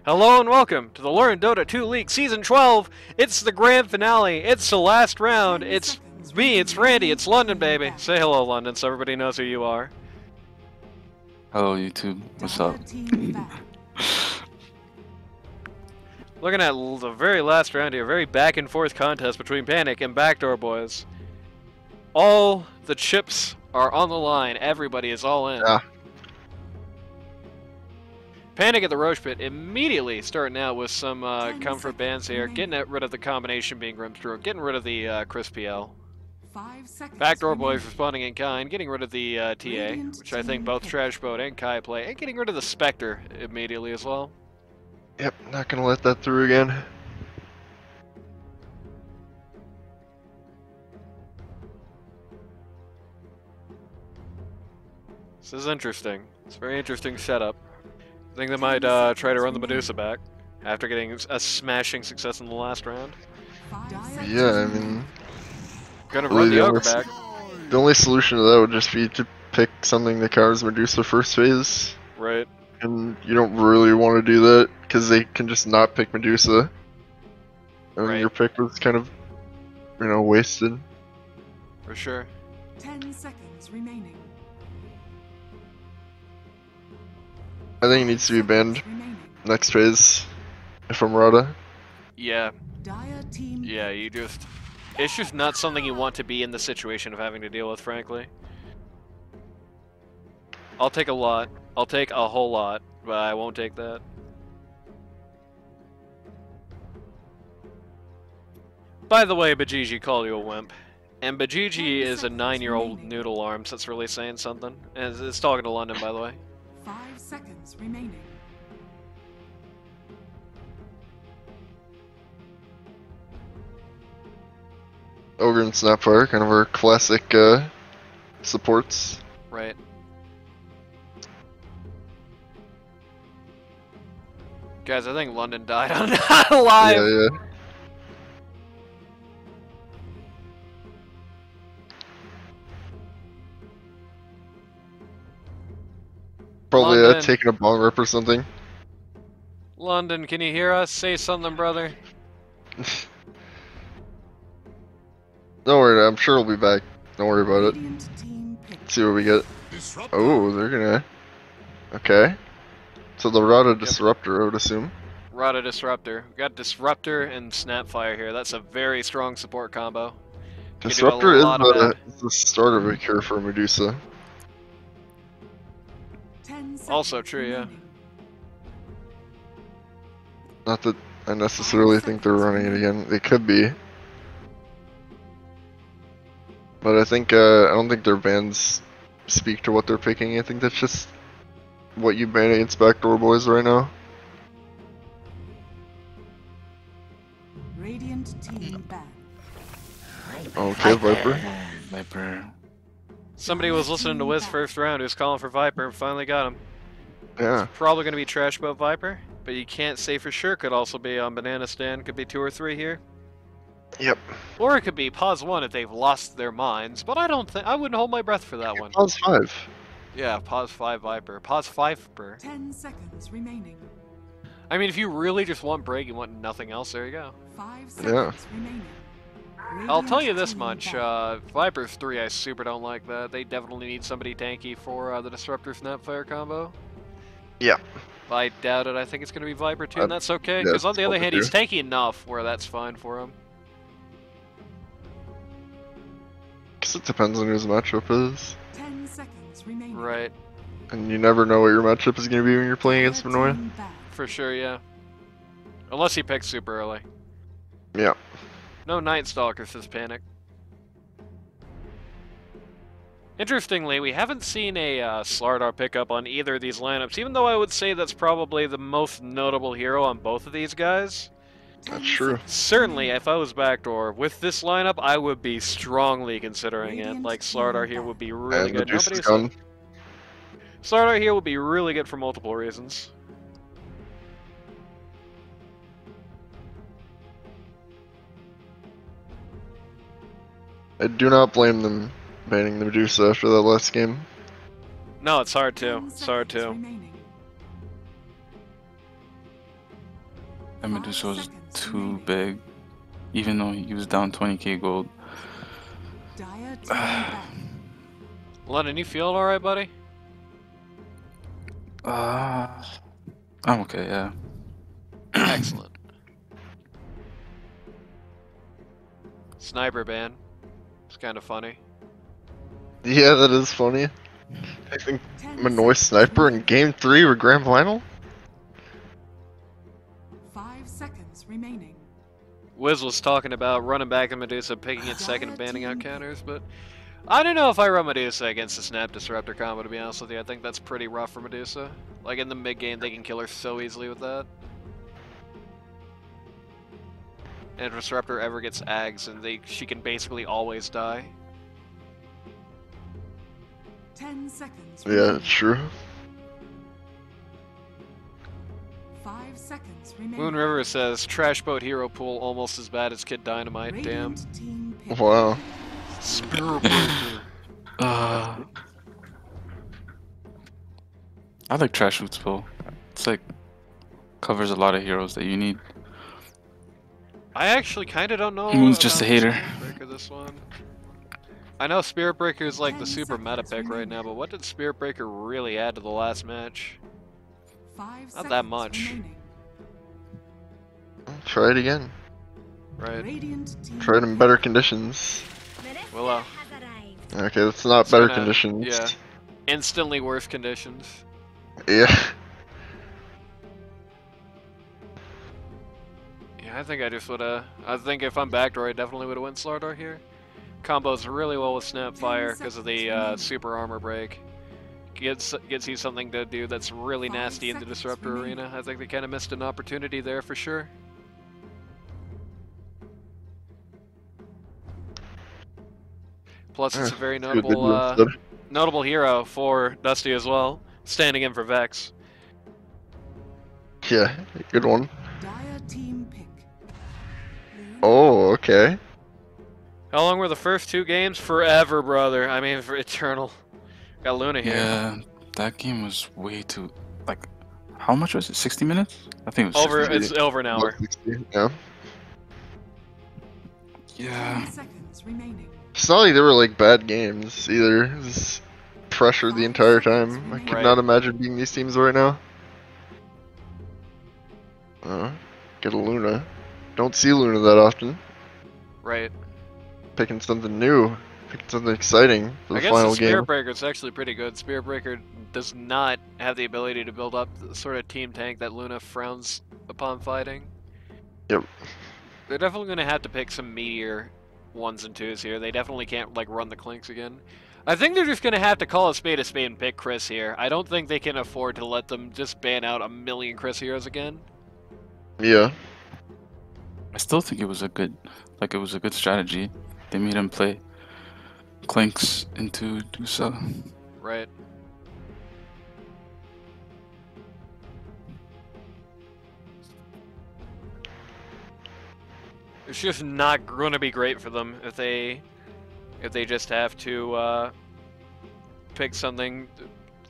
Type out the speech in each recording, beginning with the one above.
Hello and welcome to the Learn Dota 2 League Season 12. It's the grand finale. It's the last round. It's me, it's Randy, it's London, baby. Say hello, London, so everybody knows who you are. Hello, YouTube. What's up? Looking at the very last round here, very back and forth contest between Panic and Backdoor boys. All the chips are on the line. Everybody is all in. Yeah. Panic at the Rosh pit immediately starting out with some comfort bands here, getting rid of the combination being Grimstroke, getting rid of the Chris PL. Backdoor boys responding in kind, getting rid of the TA, which I think both Trash Boat and Kai play, and getting rid of the Spectre immediately as well. Yep, not gonna let that through again. This is interesting. It's a very interesting setup. I think they might try to run the Medusa back after getting a smashing success in the last round. Yeah, I mean... Gonna really run the Ogre back. The only solution to that would just be to pick something that covers Medusa first phase. Right. And you don't really want to do that, because they can just not pick Medusa. And Right. your pick was kind of, wasted. For sure. 10 seconds remaining. I think it needs to be banned next phase, if I'm Rada. Yeah. Dire team Yeah, it's just not something you want to be in the situation of having to deal with, frankly. I'll take a lot. I'll take a whole lot, but I won't take that. By the way, Bajiji called you a wimp. And Bajiji is a 9-year-old noodle arms that's really saying something. And it's talking to London, by the way. 5 seconds remaining. Ogre and Snapfire, kind of our classic supports. Right. Guys, I think London died on live. Yeah. Probably London. taking a bong rip or something. London, can you hear us? Say something, brother. Don't worry, I'm sure we'll be back. Don't worry about it. Radiant team pick. See what we get. Oh, they're gonna... Okay. So the Rada Disruptor, I would assume. Rada Disruptor. We got Disruptor and Snapfire here. That's a very strong support combo. You can do a Disruptor is lot of bad. the start of a cure for Medusa. 10 seconds Also true, yeah. remaining. Not that I necessarily think they're running it again. They could be. But I think, I don't think their bans speak to what they're picking. I think that's just what you ban against Backdoor boys right now. Radiant team back. Okay, Viper. Viper. Somebody was listening to Wiz first round who's calling for Viper and finally got him. Yeah. Probably going to be Trash Boat Viper, but you can't say for sure. Could also be on Banana Stand. Could be 2 or 3 here. Yep. Or it could be Pause 1 if they've lost their minds, but I wouldn't hold my breath for that one. Pause 5. Yeah, Pause 5 Viper. Pause 5 Viper. 10 seconds remaining. I mean, if you really just want break, you want nothing else, there you go. 5 seconds remaining. I'll tell you Radiant this team much, back. Vipers 3, I super don't like that. They definitely need somebody tanky for the Disruptor Snapfire combo. Yeah. I doubt it. I think it's going to be Viper 2, and that's okay, yeah, because on the other Viper hand, he's 2. tanky enough where that's fine for him. Guess it depends on who his matchup is. 10 seconds remaining. Right, And you never know what your matchup is going to be when you're playing against Dire Manoia. team back. for sure, yeah. Unless he picks super early. Yeah. No Night Stalker, says Panic. Interestingly, we haven't seen a Slardar pickup on either of these lineups, even though I would say that's probably the most notable hero on both of these guys. That's true. Certainly, if I was Backdoor, with this lineup, I would be strongly considering it. Like, Slardar here would be really And good. Medusa's Nobody's gone. Slardar here would be really good for multiple reasons. I do not blame them banning the Medusa after that last game. No, it's hard to. 10 It's hard seconds to. remaining. That Medusa was too big, even though he was down 20k gold. Dire team back. London, you feeling alright, buddy? I'm okay, yeah. Excellent. Sniper ban. It's kind of funny. Yeah, that is funny. I think 10 Manoy seconds Sniper in remaining. Game 3 with Grand Final? 5 seconds remaining. Wiz was talking about running back at Medusa, picking it second and banning out counters, but I don't know if I run Medusa against the Snap Disruptor combo, to be honest with you. I think that's pretty rough for Medusa. Like, in the mid-game, they can kill her so easily with that. And if Disruptor ever gets Ags, and she can basically always die. 10 seconds Yeah, remaining. it's true. 5 seconds remaining. Moon River says, Trash Boat Hero Pool almost as bad as Kid Dynamite. Damn. Radiant team pick. Wow. Spirit Breaker. I like Trash Boots Pull. It's like covers a lot of heroes that you need. I actually kind of don't know. Moon's just a about hater. Spirit Breaker this one. I know Spirit Breaker is like the 10 super meta seconds pick right remaining. now, but what did Spirit Breaker really add to the last match? 5 Not that seconds much. remaining. Try it again. Right. Try Radiant team it in better conditions. Willow. Okay, that's not It's better gonna- conditions. Yeah. Instantly worse conditions. Yeah. Yeah, I think I just would've. I think if I'm Backdoor, I definitely would've went Slardar here. Combos really well with Snapfire because of the super armor break. Gives you something to do that's really 5 nasty in the seconds Disruptor remaining. arena. I think they kind of missed an opportunity there for sure. Plus, it's a very Good notable video instead. notable hero for Dusty as well, standing in for Vex. Yeah, good one. Dire team pick. Oh, okay. How long were the first two games? Forever, brother. I mean, for eternal. Got Luna here. Yeah, that game was way too. Like, how much was it? 60 minutes? I think it was Over. 60. It's over an hour. 60, yeah. Yeah. 10 seconds remaining. It's not like they were like bad games either. It was pressure the entire time. I could Right. not imagine being these teams right now. Get a Luna. Don't see Luna that often. Right. Picking something new. Picking something exciting for the Against final the Spirit game. Breaker, it's actually pretty good. Spirit Breaker does not have the ability to build up the sort of team tank that Luna frowns upon fighting. Yep. They're definitely going to have to pick some meteor 1s and 2s here. They definitely can't like run the Clinks again. I think they're just going to have to call a spade and pick Chris here. I don't think they can afford to let them just ban out a million Chris heroes again. Yeah. I still think it was a good, like it was a good strategy. They made him play Clinks into Dusa. Right. It's just not going to be great for them if they just have to pick something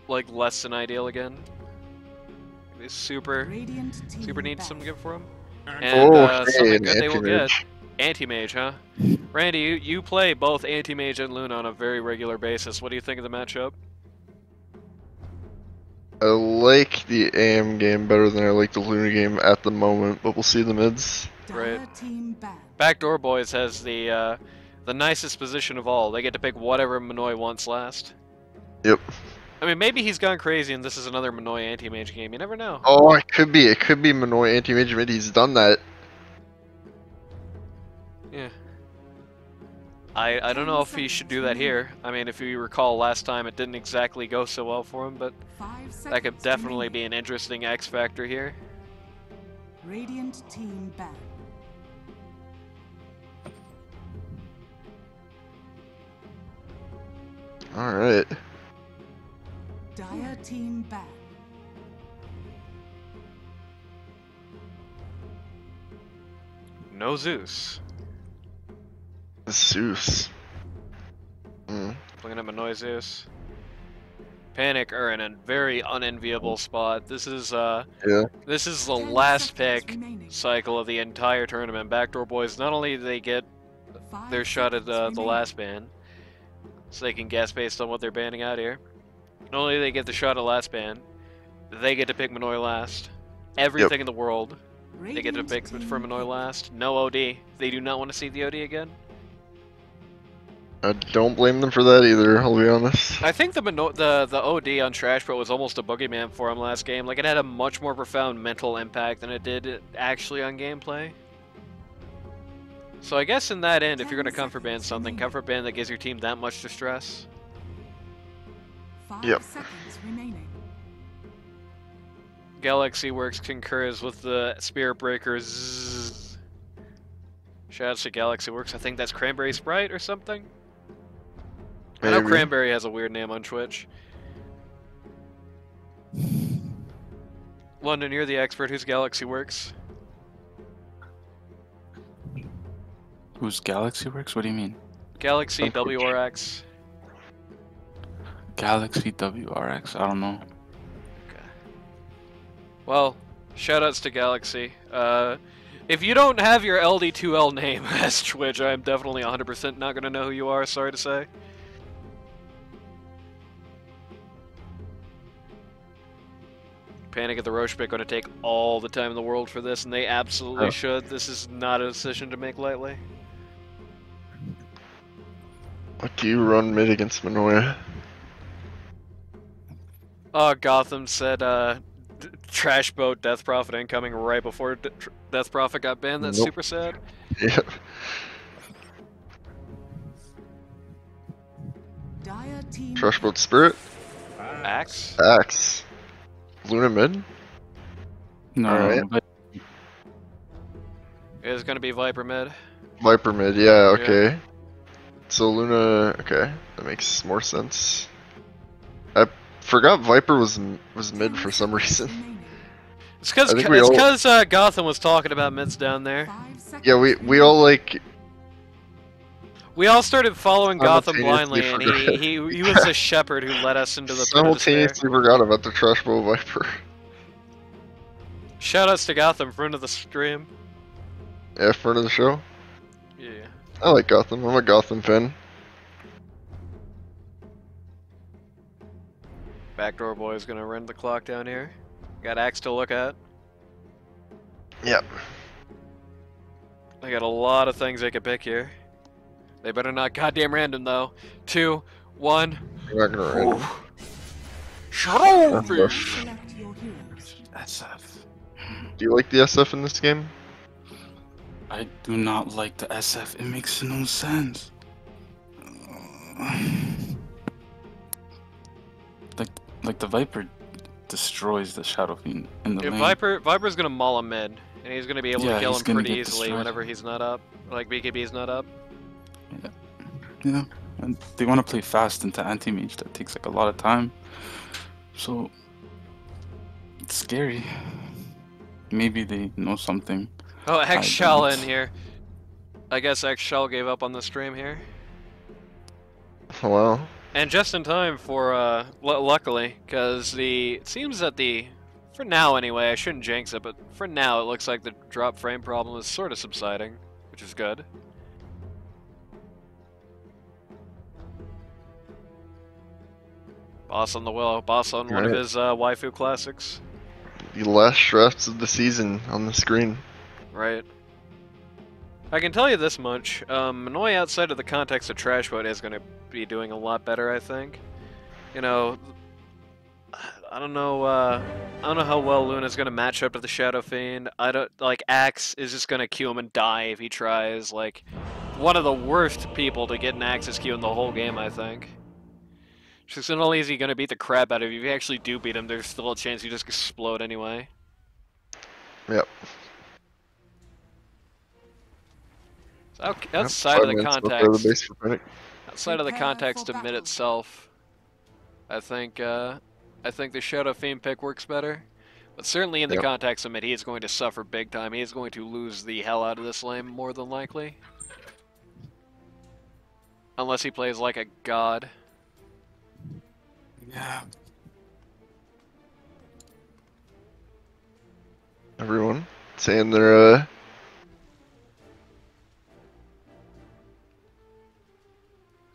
like less than ideal again. They super Radiant team needs back. something good for them. And Okay, something an good they will get. anti-mage. Anti-mage, huh? Randy, you play both Anti-Mage and Luna on a very regular basis. What do you think of the matchup? I like the AM game better than I like the Luna game at the moment, but we'll see the mids. Right. Dire team back. Backdoor Boys has the nicest position of all. They get to pick whatever Manoy wants last. Yep. I mean, maybe he's gone crazy and this is another Manoy anti-mage game. You never know. Oh, it could be. It could be Manoy anti-mage mid. He's done that. Yeah. I don't know if he should do that here. I mean, if you recall last time, it didn't exactly go so well for him, but 5 that could seconds definitely be remaining. an interesting X factor here. Radiant team back. All right. Dire team back. No Zeus. Zeus. Looking at Manoy Zeus. Panic are in a very unenviable spot. This is Yeah. the last pick cycle of the entire tournament. Backdoor Boys, not only do they get their shot at the last ban, so they can guess based on what they're banning out here. Not only do they get the shot at last ban, they get to pick Minoy last. Everything in the world, they get to pick for Minoy last. No OD. They do not want to see the OD again. I don't blame them for that either, I'll be honest. I think the OD on Trash Bro was almost a boogeyman for him last game. Like, it had a much more profound mental impact than it did actually on gameplay. So I guess in that end, if you're going to comfort ban something, comfort ban that gives your team that much distress. 5 Yep. seconds remaining. Galaxy Works concurs with the Spirit Breakers. Shoutouts to Galaxy Works. I think that's Cranberry Sprite or something. I know Maybe. Cranberry has a weird name on Twitch. London, you're the expert. Who's Galaxy Works? Who's Galaxy Works? What do you mean? Galaxy WRX. Galaxy WRX? I don't know. Well, shoutouts to Galaxy. If you don't have your LD2L name as Twitch, I'm definitely 100% not going to know who you are, sorry to say. Panic at the Rosh pick going to take all the time in the world for this, and they absolutely should. This is not a decision to make lightly. What do you run mid against Manoia? Gotham said, Trash Boat Death Prophet incoming right before Death Prophet got banned. That's super sad. Yeah. Dire team Trash Boat Spirit? Axe? Axe. Luna mid? No, Alright. but It's going to be Viper mid. Viper mid, yeah, okay. So Luna, okay, that makes more sense. I forgot Viper was mid for some reason. It's because I think we all- Gotham was talking about mids down there. 5 seconds Yeah, we all like We all started following Gotham blindly, and Simultaneously he was the shepherd who led us into the pit of despair. simultaneously forgot about the Trash Boat Viper. Shoutouts to Gotham, friend of the stream. Yeah, friend of the show. Yeah. I like Gotham. I'm a Gotham fan. Backdoor Boy's gonna run the clock down here. Got Axe to look at. Yep. They got a lot of things they could pick here. They better not goddamn random though. 2, 1. We're not gonna random. Shadowfish! select your heroes. SF. Do you like the SF in this game? I do not like the SF. It makes no sense. Like the Viper destroys the Shadow Fiend in the Yeah, lane. Viper's gonna maul him mid, and he's gonna be able to Yeah, kill he's him gonna pretty get easily destroyed. whenever he's not up. Like BKB's not up. Yeah, and they want to play fast into anti-mage. That takes like a lot of time. So it's scary. Maybe they know something. Oh, I X Shell in don't. here. I guess X Shell gave up on the stream here. Oh, wow. And just in time for, luckily, because it seems that for now anyway, I shouldn't jinx it, but for now it looks like the drop frame problem is sort of subsiding, which is good. Boss on the Willow, Boss on one of Right. his waifu classics, The last drafts of the season on the screen. right? I can tell you this much, Minoy outside of the context of Trash Boat is going to be doing a lot better, I think. You know, I don't know how well Luna's going to match up to the Shadow Fiend. Axe is just going to Q him and die if he tries. Like, one of the worst people to get an Axe's Q in the whole game, I think. Just not only is he going to beat the crap out of you, if you actually do beat him, there's still a chance you just explode anyway. Yep. Outside of the context, base for Panic. outside of the Prepare context for of mid battle. itself, I think the Shadow Fiend pick works better. But certainly in the Yep. context of mid, he is going to suffer big time. He is going to lose the hell out of this lane more than likely. Unless he plays like a god. Yeah, saying they're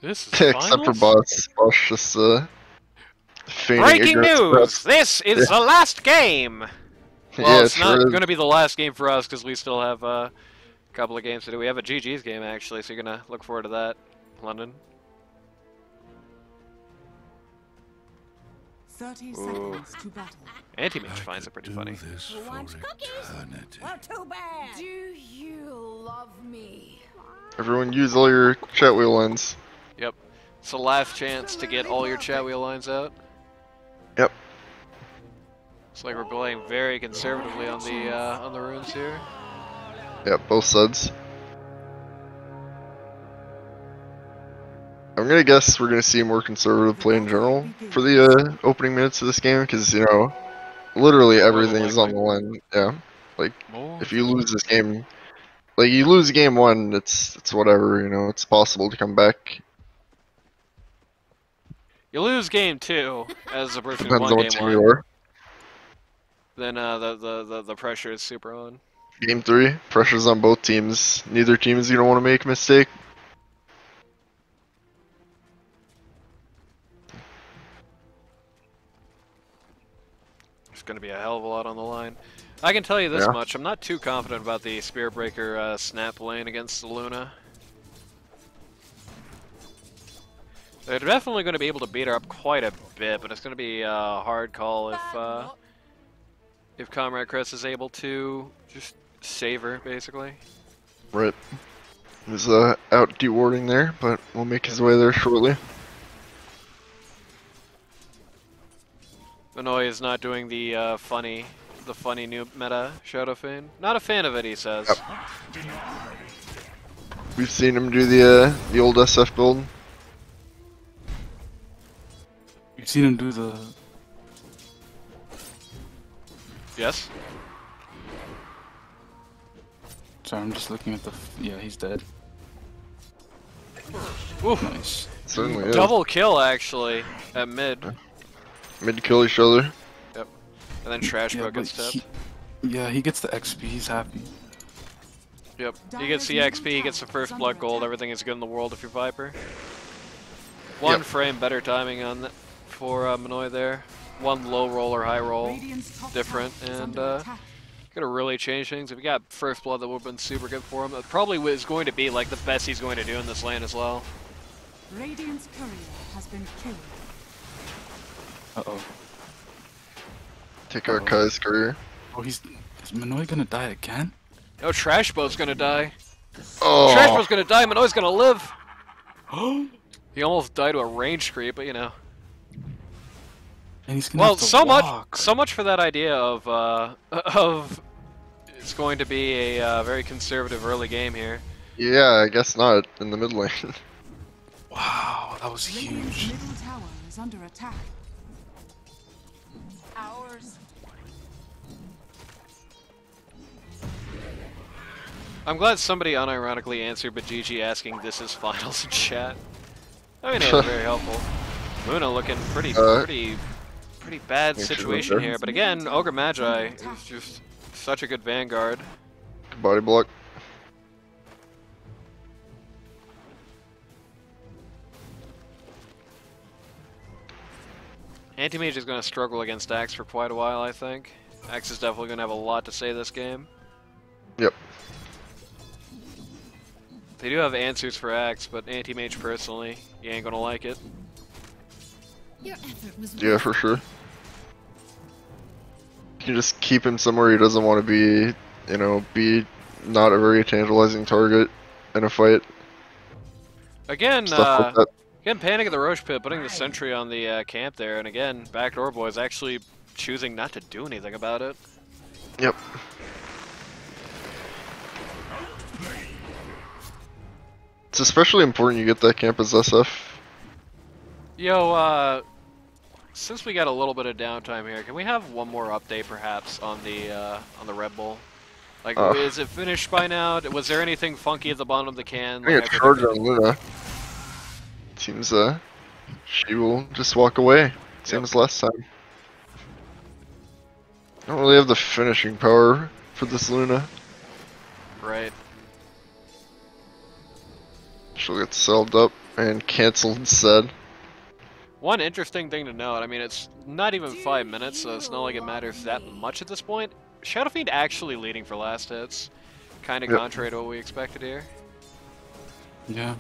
This is except for finals? Boss just feigning Breaking ignorance, news! perhaps. This is the last game! Well, Yeah, it's it not sure going is. to be the last game for us because we still have a couple of games to do. We have a GG's game, actually, so you're going to look forward to that, London. 30 seconds to battle. Anti-Mage finds it pretty funny. Who wants cookies? Well, too bad. Do you love me? Everyone use all your chat wheel lines. Yep. It's the last chance to get all your chat wheel lines out. Yep. It's like we're playing very conservatively on the runes here. Yep, both sides. I'm gonna guess we're gonna see more conservative play in general for the opening minutes of this game, because you know, literally everything is on the line. Yeah, like if you lose this game, like you lose game one, it's whatever. You know, it's possible to come back. You lose game two as a person who Depends on won what game team you one. are. Then the pressure is super on. Game three, pressure's on both teams. Neither team is gonna want to make a mistake. There's going to be a hell of a lot on the line. I can tell you this Yeah. much: I'm not too confident about the Spirit Breaker snap lane against the Luna. They're definitely going to be able to beat her up quite a bit, but it's going to be a hard call if Comrade Chris is able to just save her, basically. Right. He's out dewarding there, but we'll make his way there shortly. Manoy is not doing the funny new meta Shadow Fane. Not a fan of it, he says. Yep. We've seen him do the old SF build. You've seen him do the. Yes. Sorry, I'm just looking at the. Yeah, he's dead. Oof. Nice. Certainly is. Double kill actually at mid. Mid kill each other. Yep. And then Trash Bro but gets tapped. yeah, he gets the XP. He's happy. Yep. He gets the XP, he gets the first blood gold, everything is good in the world if you're Viper. One Yep. frame better timing on for Manoy there. One low roll or high roll Radiant's top different, tower is and under attack. gonna really change things. If he got first blood, that would have been super good for him. It probably was going to be like the best he's going to do in this lane as well. Radiant's courier has been killed. Uh-oh. Take out Kai's career. Oh, is Manoy gonna die again? No, Trash Bow's gonna die. Oh, Trash Bow's gonna die, Manoy's gonna live! He almost died to a range creep, but you know. And he's gonna Well, have to so walk. much for that idea of it's going to be a very conservative early game here. yeah, I guess not in the mid lane. Wow, that was Radiant's huge. middle tower is under attack. Ours. I'm glad somebody unironically answered but GG asking this is finals in chat. I mean, it was very helpful. Luna looking pretty bad Make sure situation they're- here, but again, Ogre Magi is just such a good vanguard. Body block. Anti-Mage is going to struggle against Axe for quite a while, I think. Axe is definitely going to have a lot to say this game. Yep. They do have answers for Axe, but Anti-Mage personally, you ain't going to like it. Your effort was Yeah, for sure. You can just keep him somewhere he doesn't want to be, you know, be not a very tantalizing target in a fight. Again, Stuff like that. again, Panic at the Rosh Pit, putting the sentry on the camp there, and again, Backdoor Boys actually choosing not to do anything about it. Yep. It's especially important you get that camp as SF. Yo, since we got a little bit of downtime here, can we have one more update perhaps on the Red Bull? Like, is it finished by now? Was there anything funky at the bottom of the can? I think Like, a charge on Luna. Seems she will just walk away. Same as last time. I don't really have the finishing power for this Luna. Right. She'll get sold up and canceled instead. One interesting thing to note, I mean, it's not even 5 minutes, so it's not like it matters that much at this point. Shadow Fiend actually leading for last hits. Kind of Yep. contrary to what we expected here. Yeah.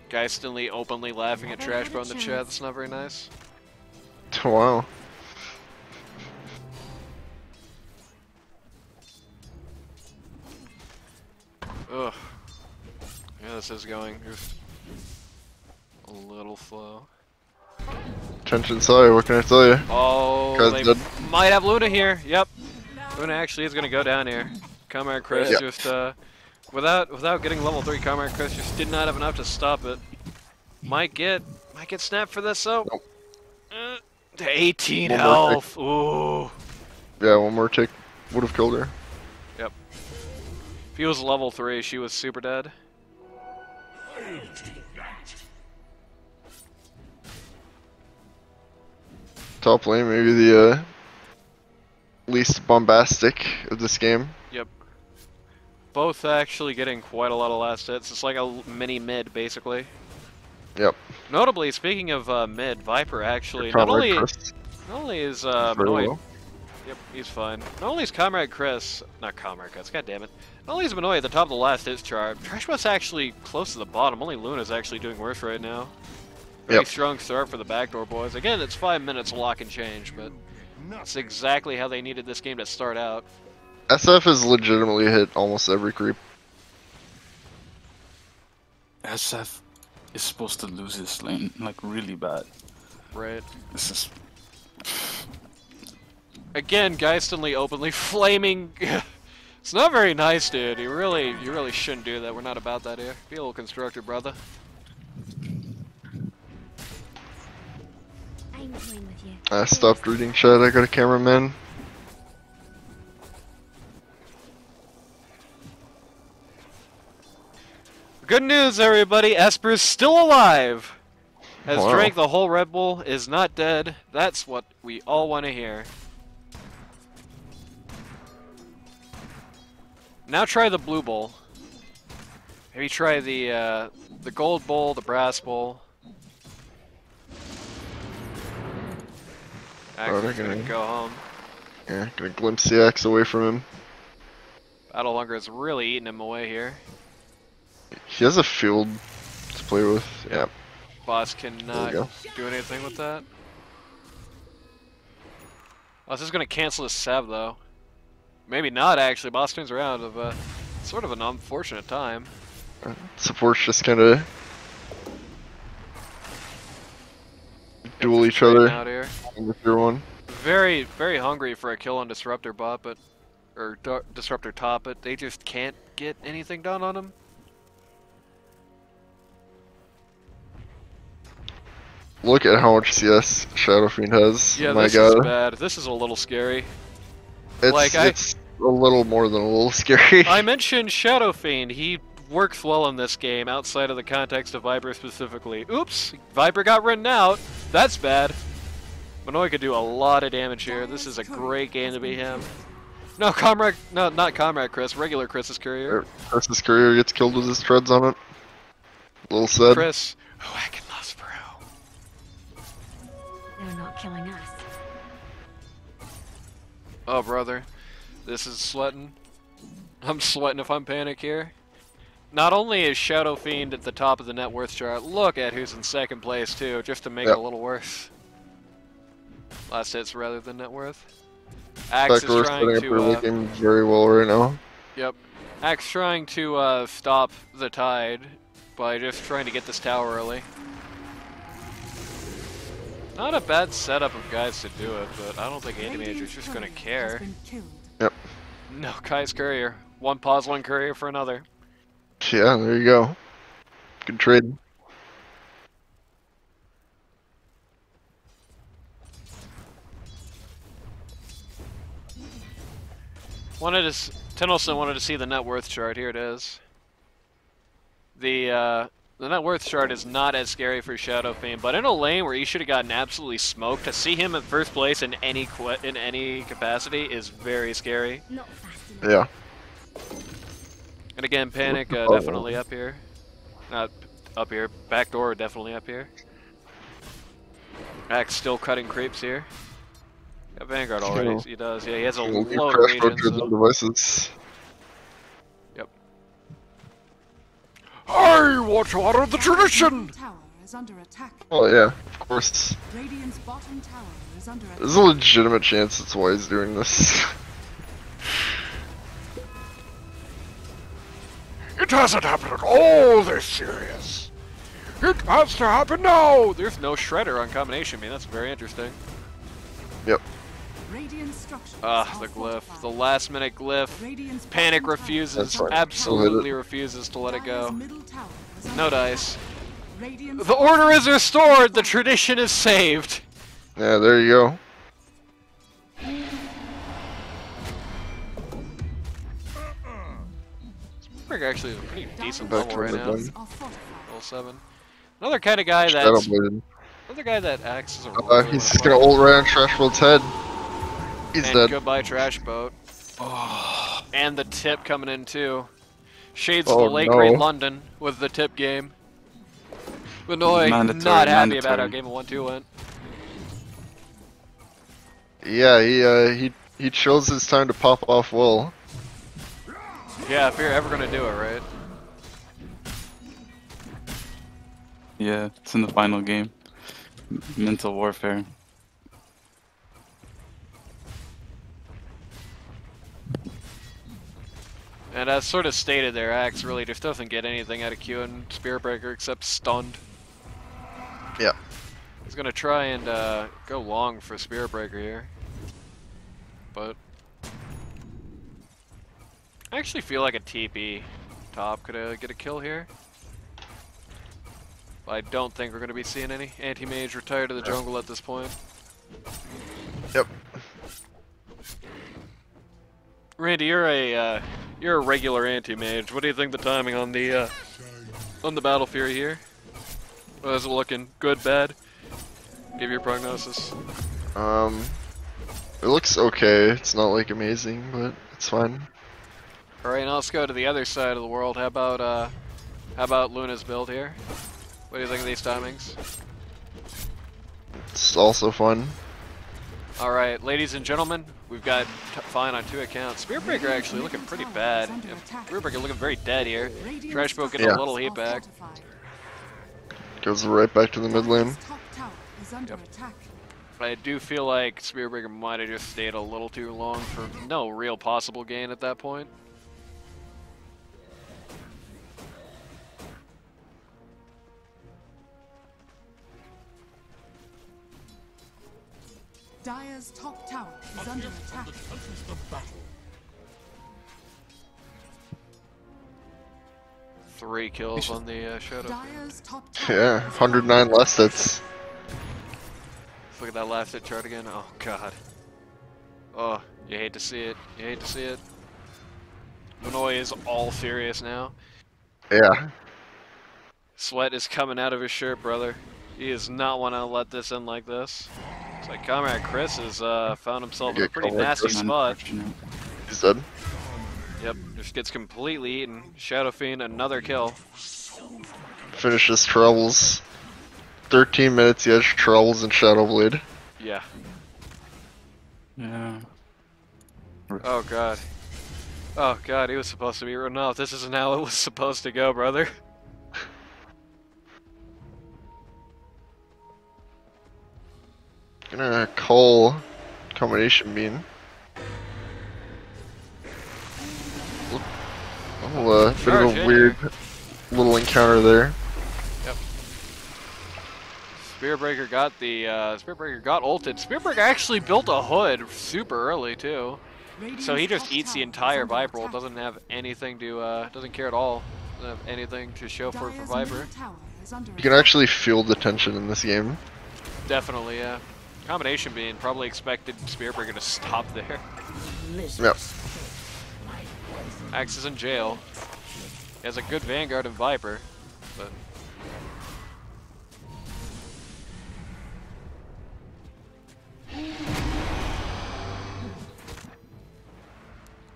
Geistonly openly laughing at Trash Bro in the chat, that's not very nice. Wow. Ugh. Yeah, this is going just a little slow. Tension's high, what can I tell you? Oh, Guys they dead. might have Luna here. Yep. Luna actually is going to go down here. Comrade Chris Yep. just, without getting level 3, Comrade Chris just did not have enough to stop it. Might get snapped for this, though. Nope. To 18 One more health. Ooh. Yeah, one more tick would have killed her. Yep. If he was level 3, she was super dead. Top lane, maybe the least bombastic of this game. Yep. Both actually getting quite a lot of last hits. It's like a mini mid, basically. Yep. Notably, speaking of mid, Viper actually Comrade not Chris, only is very Minoy. well. Yep, he's fine. Not only is Comrade Chris, not Comrade Chris, god damn it. Not only is Minoy at the top of the last hits chart, Trashbot's actually close to the bottom. Only Luna's actually doing worse right now. Very Yep. strong start for the Backdoor boys. Again, it's 5 minutes lock and change, but it's exactly how they needed this game to start out. SF has legitimately hit almost every creep. SF is supposed to lose this lane, like, really bad. Right. This is... Again, Geistonly openly flaming. It's not very nice, dude. You really shouldn't do that. We're not about that here. Be a little constructive, brother. I'm going with you. I stopped reading chat, I got a cameraman. Good news, everybody. Esper's still alive. Has Wow. drank the whole Red Bull, is not dead. That's what we all want to hear. Now try the blue bowl. Maybe try the gold bowl, the brass bowl. they're Axel's gonna gonna- go home. Yeah, gonna glimpse the axe away from him. Battle Hunger is really eating him away here. He has a field to play with. Yeah. Boss cannot go. do anything with that. Oh, this is gonna cancel his sab though. Maybe not actually. Boss turns around of sort of an unfortunate time. Supports just kinda duel each other Out here. with your one. Very, very hungry for a kill on Disruptor bot, but Disruptor top, but they just can't get anything done on him. Look at how much CS Shadow Fiend has. Yeah, Oh my this god. is bad. This is a little scary. It's, like, it's a little more than a little scary. I mentioned Shadow Fiend. He works well in this game outside of the context of Viper specifically. Oops, Viper got written out. That's bad. Minoy could do a lot of damage here. This is a great game to be him. No, Comrade, no, not Comrade Chris. Regular Chris's courier. Chris's career gets killed with his treads on it. A little sad. Chris, who I can love, bro. They're not killing us. Oh, brother, this is sweating. I'm sweating if I'm panic here. Not only is Shadow Fiend at the top of the net worth chart, look at who's in second place too, just to make it a little worse. Last hits rather than net worth. Axe is Backdoor trying setting up her to. game very well right now. Yep. Axe trying to stop the tide by just trying to get this tower early. Not a bad setup of guys to do it, but I don't think Anti-Major's just gonna care. Yep. No, Kai's courier. One pause, one courier for another. Yeah, there you go. Good trade. Tennyson wanted to see the net worth chart. Here it is. The The net worth shard is not as scary for Shadow Fiend, but in a lane where he should have gotten absolutely smoked, to see him in first place in any capacity is very scary. Not fast enough. Yeah. And again, Panic definitely up here. Not up here. Backdoor definitely up here. Axe still cutting creeps here. Got Vanguard already. He does. Yeah, he has a load of regions. So. Devices. Yep. I want to honor the tradition! Tower is under attack. Oh yeah, of course. Radiant's bottom tower is under attack. There's a legitimate chance that's why he's doing this. It hasn't happened at all this serious. It has to happen now! There's no Shredder on combination, man. That's very interesting. Yep. Radiant structures The are glyph. fortified. The last minute glyph. Radiant's Panic bottom tower refuses, That's fine. absolutely refuses to let it Dire's go. middle tower is under No attack. dice. Radiant's The order is restored! The tradition is saved! Yeah, there you go. We're actually a pretty decent Back level to right the now. gun. are fortified. Level 7. Another kind of guy Shadow that's... Blade. Another guy that acts as a He's just gonna ult right on Trashboat's head. He's And dead. goodbye Trash Boat. And the tip coming in too. Shades of Oh, the late no. great London with the tip game. Benoy Mandatory, not happy about how mandatory. game of 1-2 went. Yeah, he chose his time to pop off well. Yeah, if you're ever gonna do it, right? Yeah, it's in the final game. Mental warfare. And as sort of stated there, Axe really just doesn't get anything out of Q and Spirit Breaker except stunned. Yeah. He's gonna try and go long for Spirit Breaker here. But I actually feel like a TP top could get a kill here. But I don't think we're gonna be seeing any anti-mage retire to the jungle at this point. Yep. Randy, you're a regular anti-mage. What do you think the timing on the Battle Fury here? How's it looking? Good, bad? Give your prognosis. It looks okay. It's not like amazing, but it's fine. All right, now let's go to the other side of the world. How about Luna's build here? What do you think of these timings? It's also fun. All right, ladies and gentlemen, we've got fine on 2 accounts. Spirit Breaker actually looking pretty bad. Spirit Breaker looking very dead here. Trash Boat getting Yeah. a little heat back. Goes right back to the mid lane. Top tower is under Yep. attack. I do feel like Spirit Breaker might have just stayed a little too long for no real possible gain at that point. Dire's top tower is under attack. – 3 kills on the Shadow. Dire's top tower Yeah, is under 109 less hits. Let's look at that last hit chart again. Oh god. Oh, you hate to see it. You hate to see it. Benoy is all serious now. Yeah. Sweat is coming out of his shirt, brother. He does not want to let this end like this. It's like Comrade Chris has found himself in a pretty Comrade nasty Chris. spot. He's dead. Yep, just gets completely eaten. Shadow Fiend, another kill. Finishes Travels. 13 minutes, he has Travels and Shadow Blade. Yeah. Yeah. Oh god. Oh god, he was supposed to be written off. This isn't how it was supposed to go, brother. Gonna call combination bean. Oh, bit Charge of in a weird little encounter there. Yep. Spirit Breaker got the Spirit Breaker got ulted. Spirit Breaker actually built a hood super early too. So he just eats the entire Viper ult, doesn't have anything to doesn't care at all. Doesn't have anything to show for Viper. You can actually feel the tension in this game. Definitely, yeah. Combination being probably expected Spirit Breaker to stop there. Yep. Axe is in jail. He has a good Vanguard and Viper, but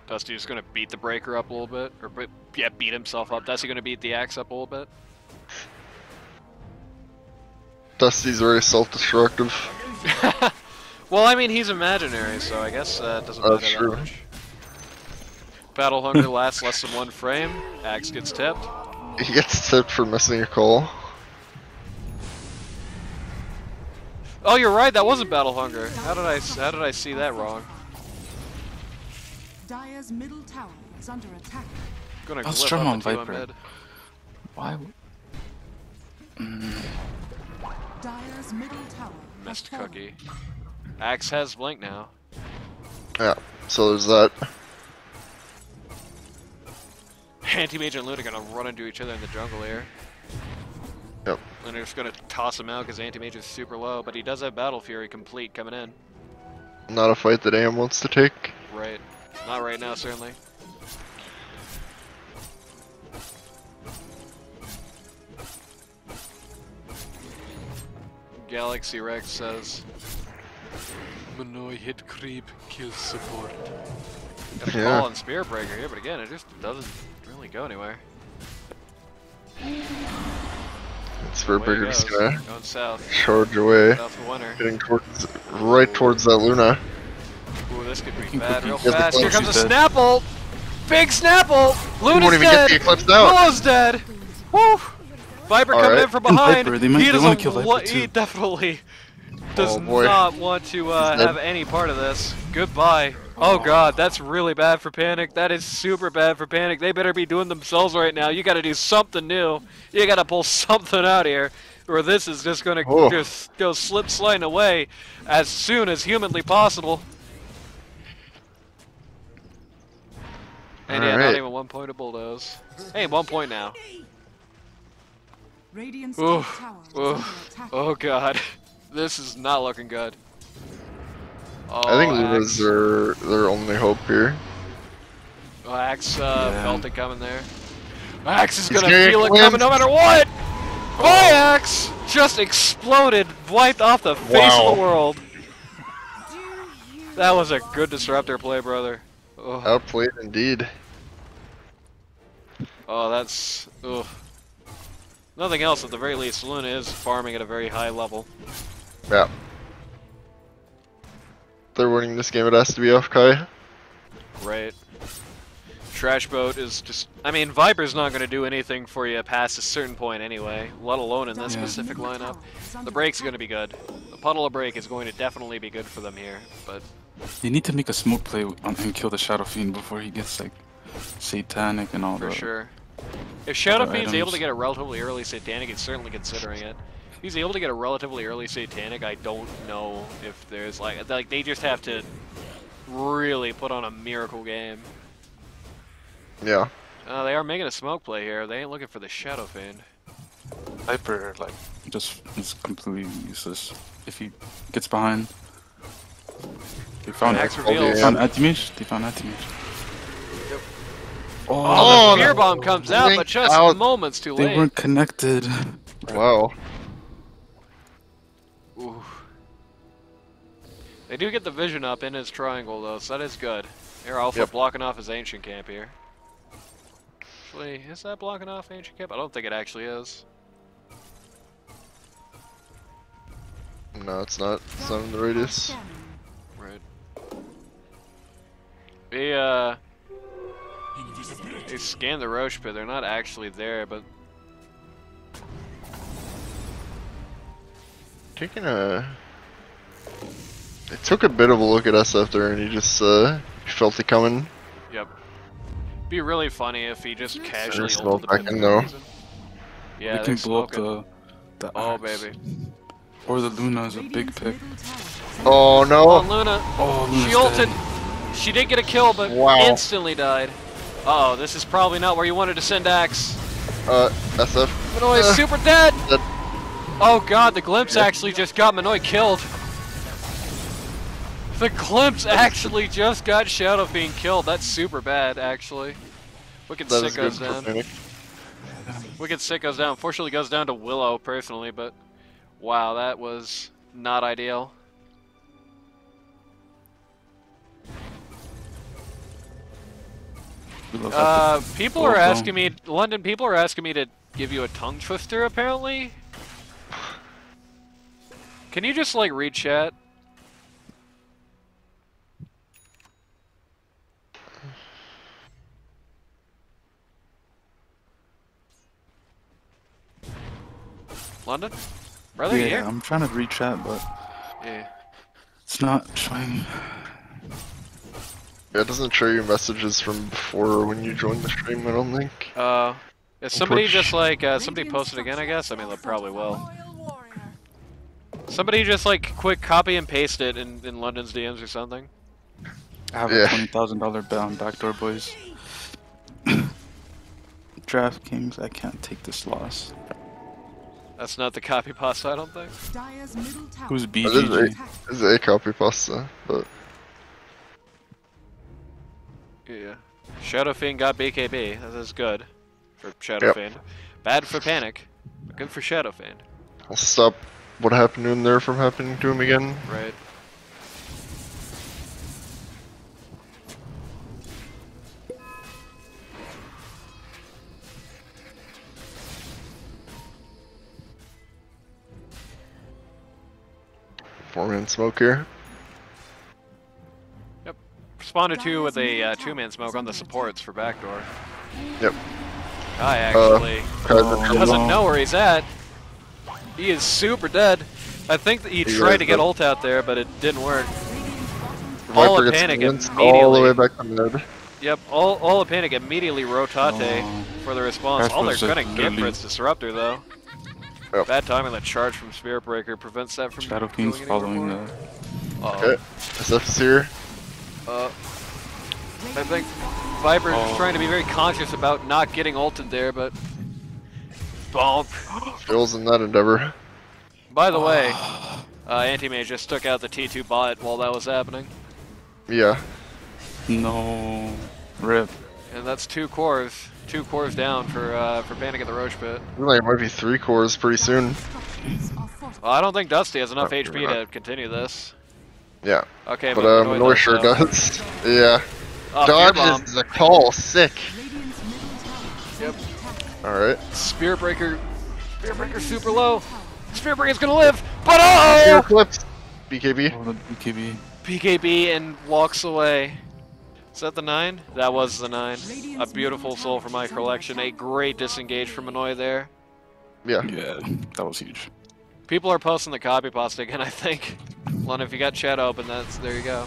Dusty's gonna beat the breaker up a little bit, or yeah, beat himself up. Dusty gonna beat the axe up a little bit. Dusty's very self-destructive. Well, I mean, he's imaginary, so I guess it doesn't matter true. that much. Battle Hunger lasts less than 1 frame. Axe gets tipped. He gets tipped for missing a call. Oh, you're right. That wasn't Battle Hunger. How did I see that wrong? Dire's middle tower is under attack. Gonna I'll glyph strum up on the two Viper. mid. Why? Dire's middle tower has Missed fallen. cookie. Axe has blink now. Yeah, so there's that. Anti-Mage and Luna gonna run into each other in the jungle here. Yep. Luna's gonna toss him out because Anti-Mage is super low, but he does have Battle Fury complete coming in. Not a fight that AM wants to take. Right. Not right now, certainly. Galaxy Rex says, Manoy hit creep, kills support. Got a Yeah. call on Spear Breaker here, but again, it just doesn't really go anywhere. Spear Away he Breaker's goes, gonna going south. charge away. South the winner. Getting right towards that Luna. Ooh, this could be Fucking bad cookie. real Yes, fast. the Here comes a she's dead. Snapple! Big Snapple! He won't Luna's even get dead! the Eclipse out. Luna's dead! Woo! Viper coming Alright. in from behind. Viper, He they doesn't wanna kill wa- Viper he too. definitely does Oh, boy. not want to dead. have any part of this. Goodbye. Oh god, that's really bad for Panic. That is super bad for Panic. They better be doing themselves right now. You gotta do something new. You gotta pull something out here, or this is just gonna Oh. just go sliding away as soon as humanly possible. And yeah, not Alright. even 1 point to Bulldoze. Hey, 1 point now. Radiant's Ooh, top tower is ooh, under attack. oh god, this is not looking good. Oh, I think Luna's Axe. their only hope here. Oh, Axe Yeah. felt it coming there. Axe is He's gonna gonna feel it get coming no glimpsed. matter what! Bye, Axe! Just exploded, wiped off the face Wow. of the world. That was a good disruptor play, brother. Oh, Outplayed indeed. oh that's... Ugh. Nothing else, at the very least, Luna is farming at a very high level. Yeah. They're winning this game, it has to be off Kai. Right. Trash Boat is just... I mean, Viper's not going to do anything for you past a certain point anyway, let alone in this Yeah. specific lineup. The break's going to be good. The Puddle of Break is going to definitely be good for them here, but... You need to make a smoke play and kill the Shadow Fiend before he gets like satanic and all For that. sure. If Shadow other Fiend's able to items. get a relatively early Satanic, it's certainly considering it. If he's able to get a relatively early Satanic, I don't know if there's like they just have to really put on a miracle game. Yeah. They are making a smoke play here. They ain't looking for the Shadow Fiend. Viper like just is completely useless. If he gets behind, they found Axe it. reveals. They found anti-mage. They found anti-mage. Yep. Oh, Oh, the that Fear Bomb comes out, but blinked just out. moments too they late. weren't connected. Wow. Ooh. They do get the vision up in his triangle though, so that is good. Here, Alpha Yep. blocking off his ancient camp here. Actually, is that blocking off ancient camp? I don't think it actually is. No, it's not. It's not in the radius. Right. They scanned the Rosh pit. They're not actually there, but Taking a... They took a bit of a look at us after and he just felt it coming. yep. Be really funny if he just casually There's ulted no the back pit in for no though. reason. Yeah, we they're can blow up smoking. the Oh axe. baby. Or the Luna is a big Radiant's pick. middle tower is Oh Oh, no! Luna. Oh, Luna's She ulted. dead. She did get a kill, but Wow. instantly died. Uh oh, this is probably not where you wanted to send Axe. SF. Manoy is super dead! Dead. Oh god, the glimpse Yeah. actually just got Manoy killed. The glimpse actually just got Shadow Fiend killed. That's super bad, actually. Wicked That Sick is good goes for down. Panic. Wicked Sick goes down. Unfortunately, goes down to Willow personally, but wow, that was not ideal. We look at the People are logo. asking me, London, people are asking me to give you a tongue twister, apparently. Can you just, like, read chat? London? Brother, you Yeah, here? I'm trying to read chat, but Yeah. it's not showing. Yeah, it doesn't show you messages from before when you joined the stream, I don't think. Is somebody Twitch. just, like, somebody posted again, I guess? I mean, they probably will. Somebody just, like, quick copy and paste it in London's DMs or something. I have Yeah. a $20,000 bet on Backdoor, boys. DraftKings, I can't take this loss. That's not the copy pasta, I don't think. Dire's middle tower. Who's It BGG? is a copy pasta, but Yeah. Shadow Fiend got BKB. That is good for Shadow Fiend. Bad for Panic, but good for Shadow Fiend. I'll stop what happened to him there from happening to him again. Right. Four-man smoke here. Yep. Responded to with a two-man smoke on the supports for Backdoor. Yep. Kai actually Oh, doesn't know where he's at. He is super dead. I think that he tried to get ult out there, but it didn't work. All Viper of gets Panic convinced immediately. all the way back to mid. Yep, all of Panic immediately rotate for the response. All they're Rasmus gonna is get literally- for its Disruptor though. Yep. Bad timing, that charge from Spirit Breaker prevents that from Shadow King's going following anywhere the. more. Okay, SF's here. I think Viper's trying to be very conscious about not getting ulted there, but bonk. Fails in that endeavor. By the way, Anti-Mage just took out the T2 bot while that was happening. Yeah. No. Rip. And that's two cores down for Panic at the Rosh pit. Like, it might be 3 cores pretty soon. Well, I don't think Dusty has enough Oh, HP you're to right. continue this. Yeah. Okay, But Manoy Manoi does, sure though. does. Yeah. Oh, Fear Bomb. Dodges the call. Sick. Radiant's middle tower. Yep. Alright. Spirit Breaker super low. Spirit Breaker's gonna live, but Here oh! clips. BKB. Oh, the BKB. BKB and walks away. Is that the 9? That was the 9. A beautiful soul for my collection. A great disengage from Manoy there. Yeah. Yeah, that was huge. People are posting the copy pasta again, I think. Lon, if you got chat open, there you go.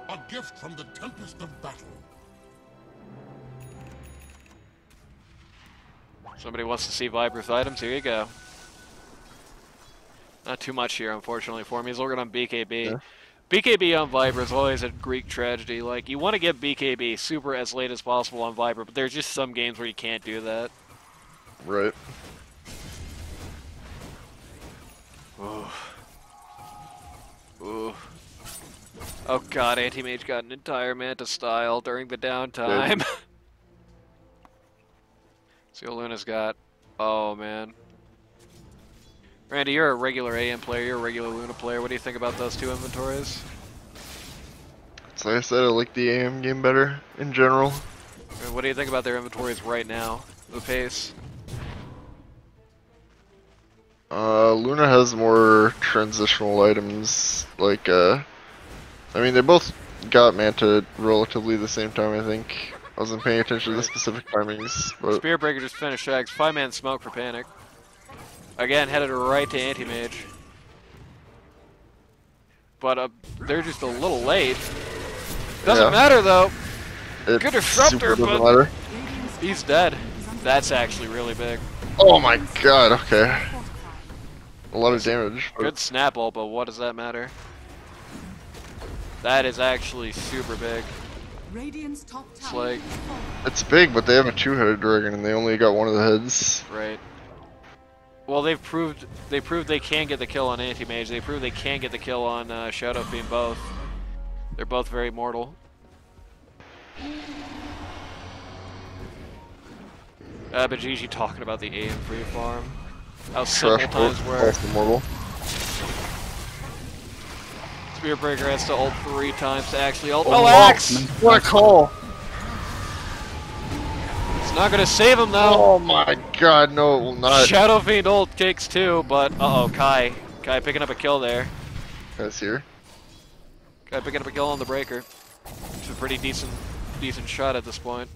A gift from the tempest of battle. Somebody wants to see Viper's items, here you go. Not too much here, unfortunately, for me. He's looking on BKB. Yeah. BKB on Viper is always a Greek tragedy. Like, you want to get BKB super as late as possible on Viper, but there's just some games where you can't do that. Right. Ooh. Ooh. Oh god, Anti-Mage got an entire Manta style during the downtime. See what Luna's got. Oh man. Randy, you're a regular AM player, you're a regular Luna player. What do you think about those two inventories? So like I said, I like the AM game better in general. What do you think about their inventories right now? The pace? Luna has more transitional items, like, I mean, they both got Manta relatively the same time, I think. I wasn't paying attention to the specific timings, but... Spirit Breaker just finished Shags. 5-man smoke for Panic. Again, headed right to Anti-Mage. But they're just a little late. Doesn't matter though. It Good disruptor, super doesn't but matter. he's dead. That's actually really big. Oh my god, okay. A lot of damage. but- Good snap ult, but what does that matter? That is actually super big. Radiant's top It's tower. like, It's big, but they have a 2-headed dragon and they only got one of the heads. right. Well, they proved they can get the kill on Anti-Mage. They proved they can get the kill on Shadow Fiend both. They're both very mortal. But Gigi talking about the AM free farm. How simple Trash times boat, were. also mortal. Spearbreaker has to ult 3 times to actually ult. Oh, Oh, Axe! What a call! It's not gonna save him though. Oh my god, no, it will not. Shadow Fiend ult takes 2, but uh-oh, Kai. Kai picking up a kill there. That's here. Kai picking up a kill on the Breaker. It's a pretty decent shot at this point.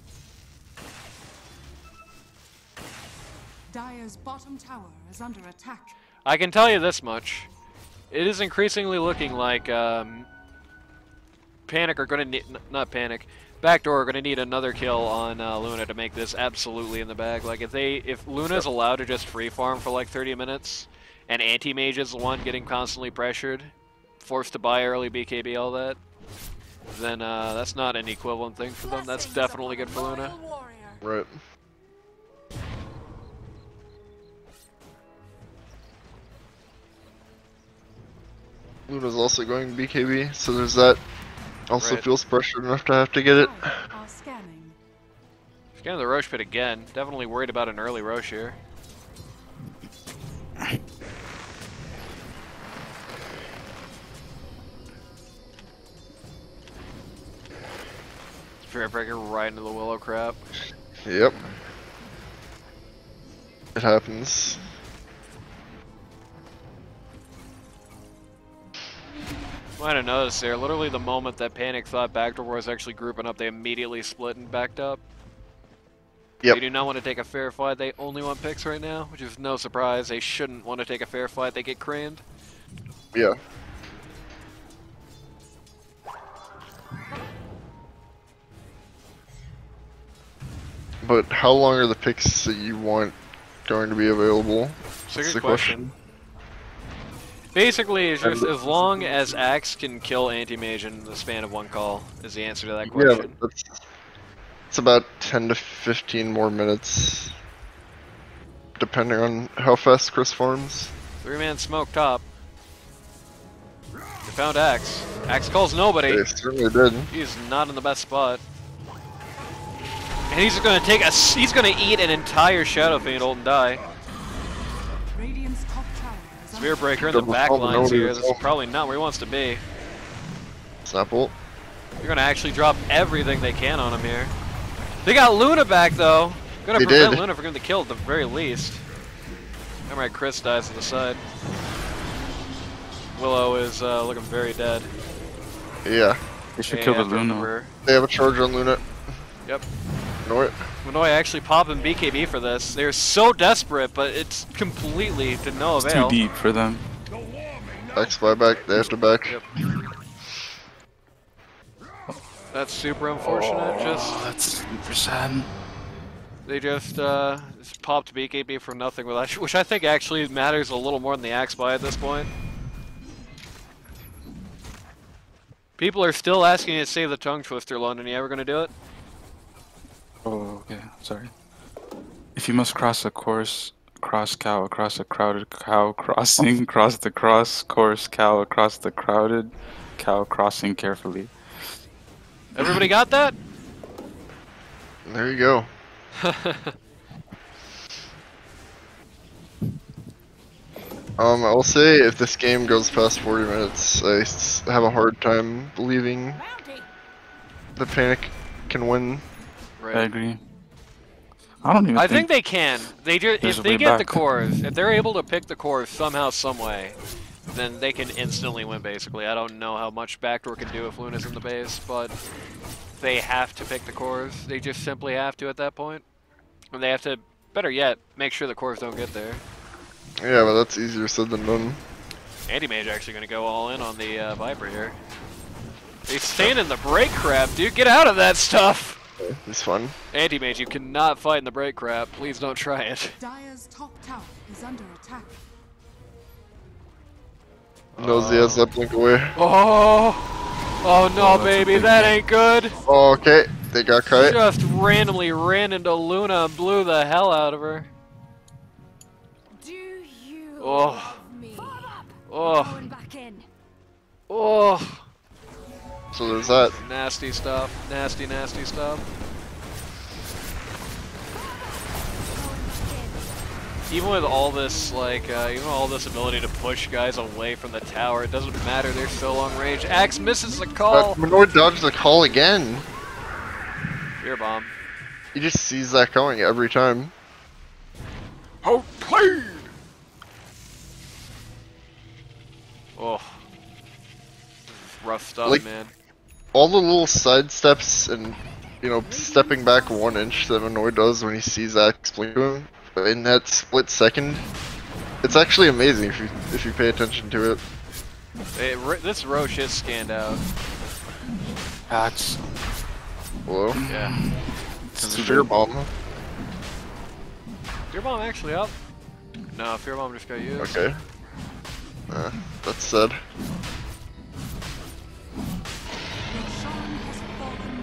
Dire's bottom tower is under attack. I can tell you this much. It is increasingly looking like Panic are going to need, not Panic, Backdoor are going to need another kill on Luna to make this absolutely in the bag. Like if Luna's allowed to just free farm for like 30 minutes, and Anti-Mage is the one getting constantly pressured, forced to buy early BKB, all that, then that's not an equivalent thing for them. That's definitely good for Luna. Right. Luna's also going BKB, so there's that. Also Right. feels pressured enough to have to get it. Dire are scanning. Scanning the Rosh pit again. Definitely worried about an early Rosh here. Spearbreaker right into the Willow Crap. Yep. It happens. Might have noticed there, literally the moment that Panic thought Backdoor was actually grouping up, they immediately split and backed up. Yep. They do not want to take a fair fight, they only want picks right now, which is no surprise. They shouldn't want to take a fair fight, they get craned. Yeah. But how long are the picks that you want going to be available? It's a That's good the question. Basically, it's just as long as Axe can kill Anti-Mage in the span of one call, is the answer to that Yeah, question. but it's about 10 to 15 more minutes, depending on how fast Chris farms. 3-man smoke top. They found Axe. Axe calls nobody. They certainly did. He's not in the best spot. And he's gonna take a. He's gonna eat an entire Shadow Fiend ult and die. Radiant's top tower is under Spearbreaker in the Double back trouble, lines no here. need This is help. probably not where he wants to be. Snap ult. They're gonna actually drop everything they can on him here. They got Luna back though. Gonna They prevent did. Luna from getting the kill at the very least. Alright, Chris dies to the side. Willow is looking very dead. Yeah. They should kill the After Luna. we're- They have a charge on Luna. Yep. Ignore it. Manoy actually popping BKB for this. They're so desperate, but it's completely to no It's avail. too deep for them. X buyback. They have to back. Yep. That's super unfortunate. Just Oh, that's super sad. they just popped BKB for nothing, which I think actually matters a little more than the axe buy at this point. People are still asking you to save the tongue twister, London. You ever gonna do it? Oh, okay. Sorry. If you must cross a course, cross cow across a crowded cow crossing, cross the cross course cow across the crowded cow crossing carefully. Everybody got that? There you go. I'll say if this game goes past 40 minutes, I have a hard time believing the Panic can win. I Right. agree. I don't even I think they can. They just There's if a they way get the back. cores, if they're able to pick the cores somehow, some way, then they can instantly win. Basically, I don't know how much Backdoor can do if Luna's in the base, but they have to pick the cores. They just simply have to at that point, and they have to. Better yet, make sure the cores don't get there. Yeah, but that's easier said than done. Anti-Mage actually going to go all in on the Viper here. He's staying in the break crap, dude. Get out of that stuff. He's fun. Anti-Mage, you cannot fight in the break crap. Please don't try it. Dire's top tower is under attack. Knows he has that blink away. Oh, oh no, that's a baby, big that one. ain't good. Oh, okay. They got cut. Just randomly ran into Luna and blew the hell out of her. Do you Oh. love me? Oh, Going back in. oh, So there's that. nasty stuff. Nasty, nasty stuff. Even with all this, like, even all this ability to push guys away from the tower, it doesn't matter. They're so long range. Axe misses the call. But Minoy dodged the call again. Fear bomb. He just sees that coming every time. Outplayed. Oh, rough stuff, Like, man. all the little side steps and, you know, stepping back 1 inch that Minoy does when he sees Axe blink to him in that split second, it's actually amazing if you pay attention to it. This Rosh is scanned out. Axe. Hello? Yeah. It's a fear bomb. Fear bomb actually up? No, fear bomb just got used. Okay. That's sad.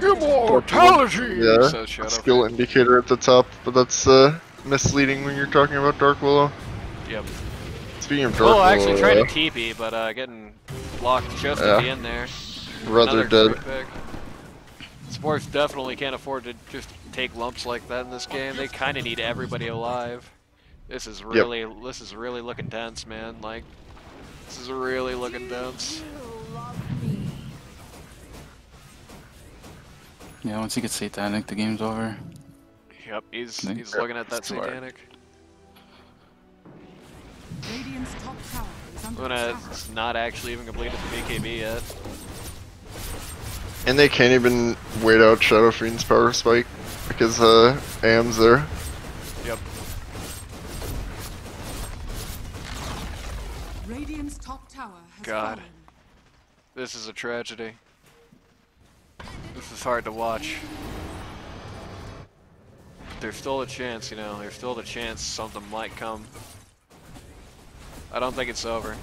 Immortality! Yeah, Says Shadow. skill indicator at the top, but that's misleading when you're talking about Dark Willow. Yep. Speaking of Dark Willow Willow, actually tried to TP, but getting blocked just at the end there. Rather Another dead. great pick. Sports definitely can't afford to just take lumps like that in this game. They kind of need everybody alive. This is really looking tense, man. Like, this is really looking tense. Yeah, once he gets satanic, the game's over. Yep, he's Yeah, looking at that it's too hard. satanic. Radiant's top tower is under Luna attack. is not actually even completed the BKB yet. And they can't even wait out Shadow Fiend's power spike because AM's there. Yep. Radiant's top tower has God. fallen. This is a tragedy. This is hard to watch. But there's still a chance, you know, there's still the chance something might come. I don't think it's over.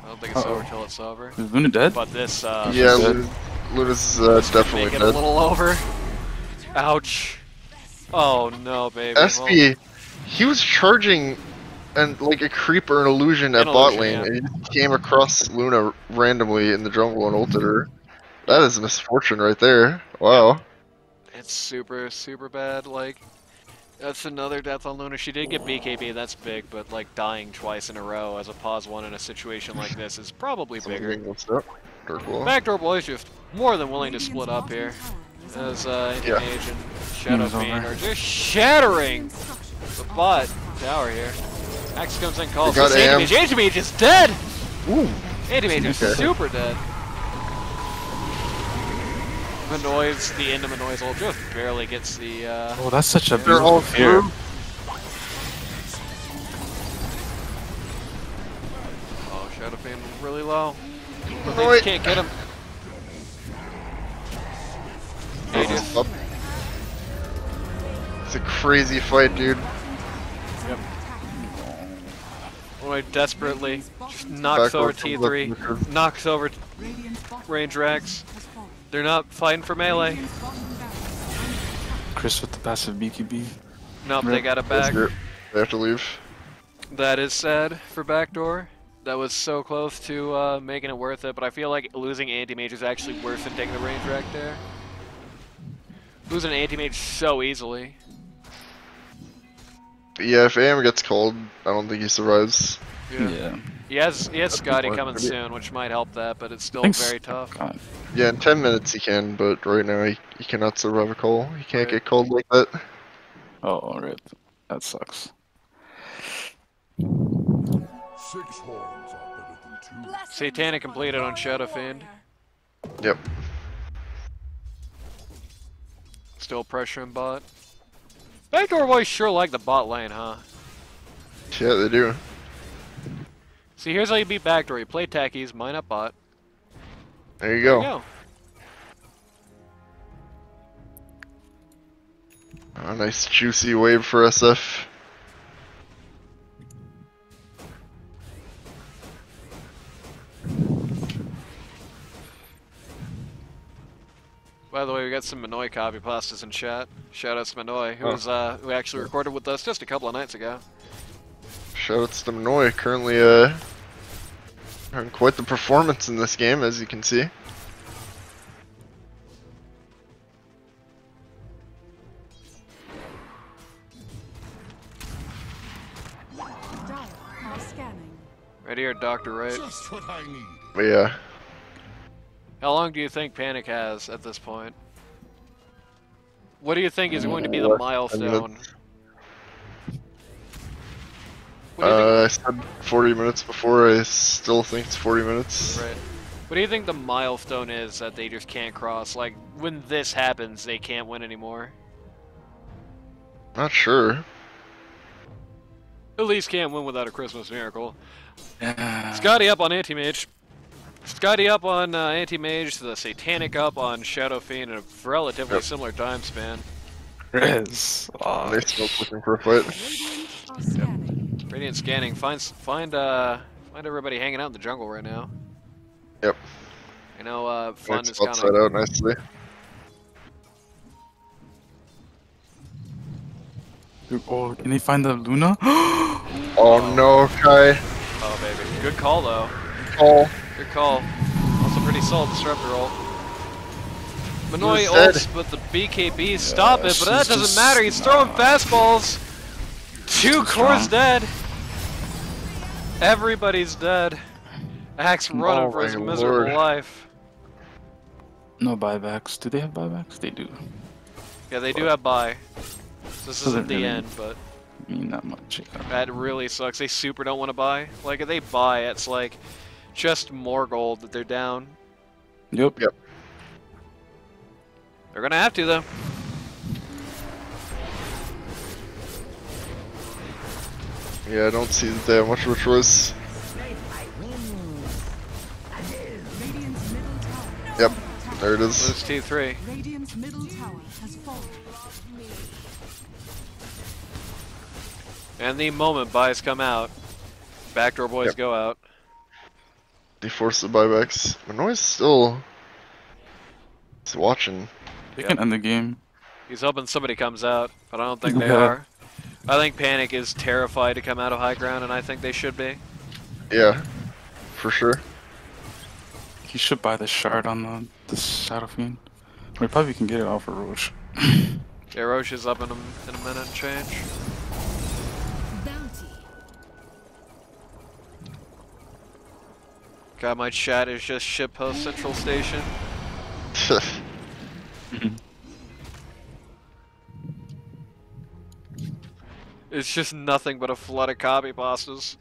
I don't think it's over till it's over. Is Luna dead? But this, Yeah, dead. Luna's make definitely it a dead. little over. Ouch. Oh no, baby. SB, he was charging and like a creeper and illusion at An bot illusion, lane, and he came across Luna randomly in the jungle and ulted her. That is misfortune right there. Wow. It's super, super bad. Like, that's another death on Luna. She did get BKB, that's big, but like dying twice in a row as a pause one in a situation like this is probably bigger. What's up? Dark Willow. Backdoor Boys just more than willing to split up here. As Yeah. Engage and Shadow Game's Fiend over. are just shattering the bot tower here. Axe comes in, calls They got this AM. Anti-Mage. Anti-Mage is dead! Ooh. Anti-Mage is Okay. super dead. Minoy's, the end of Minoy's ult just barely gets the, Oh, that's such a They're all beautiful fear. through. oh, Shadow Fiend really low. But they Minoy. just can't get him. Aegis. Up. It's a crazy fight, dude. Yep. Minoy desperately just knocks Backdoor over comes T3, up with knocks over Radiant's bottom range racks. has fallen. They're not fighting for melee. Radiant's bottom barracks Chris with the passive BKB. Nope, they Rip. got it back. They have to leave. That is sad for Backdoor. That was so close to making it worth it, but I feel like losing Anti-Mage is actually worse than taking the range rack there. Losing an Anti-Mage so easily. But yeah, if AM gets called, I don't think he survives. Yeah. He has Scotty point. coming soon, which might help that, but it's still Thanks. very tough. God. Yeah, in 10 minutes he can, but right now he cannot survive a call. He can't Right. get called like that. Oh, rip. That sucks. 6 horns are better than 2. Satanic completed on Shadow Fiend. Yep. Still pressuring bot. Backdoor boys sure like the bot lane, huh? Yeah, they do. See, here's how you beat Backdoor. You play tackies, mine up bot. There you There go. you go. A nice juicy wave for SF. By the way, we got some Minoy copy pastas in chat. Shout out to Minoy, who actually recorded with us just a couple of nights ago. Shoutouts to Minoy, currently having quite the performance in this game, as you can see. Right here, Dr. Right. Just what I need. But yeah, How long do you think Panic has at this point? What do you think is going to be the less than milestone? minutes. What do you think? I said 40 minutes before. I still think it's 40 minutes. Right. What do you think the milestone is that they just can't cross? Like, when this happens, they can't win anymore. Not sure. At least can't win without a Christmas miracle. Yeah. Scotty up on Anti-Mage. Scotty up on Anti-Mage, the Satanic up on Shadow Fiend in a relatively similar time span. Chris. Oh, They still looking for a fight. Radiant are scanning. Radiant scanning. Find everybody hanging out in the jungle right now. Yep. You know, fun is Spot kind side out nicely. oh, can he find the Luna? Oh no, Kai. Oh baby, good call though. Oh, Good call. Also pretty solid disruptor roll. Manoy Who's dead? ults, but the BKBs stop it, but that she's doesn't just- matter. He's throwing fastballs. Two cores strong. dead. Everybody's dead. Axe running Oh for his my miserable lord. life. No buybacks. Do they have buybacks? They do. Yeah, they do have buy. This Doesn't isn't the really- end, but Mean that much. Yeah. that really sucks. They super don't want to buy. Like, if they buy, it's like just more gold that they're down. Yep. Yep. They're gonna have to, though. yeah, I don't see that they have much of a choice. Radiant's middle tower. Yep, there it is. Lose T3. Radiant's middle tower has fallen. And the moment buys come out, Backdoor boys Yep. go out. They force the buybacks. Manoy's still. He's watching. They Yep. can end the game. He's hoping somebody comes out, but I don't think they Yeah. are. I think Panic is terrified to come out of high ground, and I think they should be. Yeah, for sure. He should buy the shard on the Shadow Fiend. We probably can get it off of Rosh. Yeah, Rosh is up in a minute and change. Bounty. God, my chat is just shitpost Central Station. It's just nothing but a flood of copy bosses.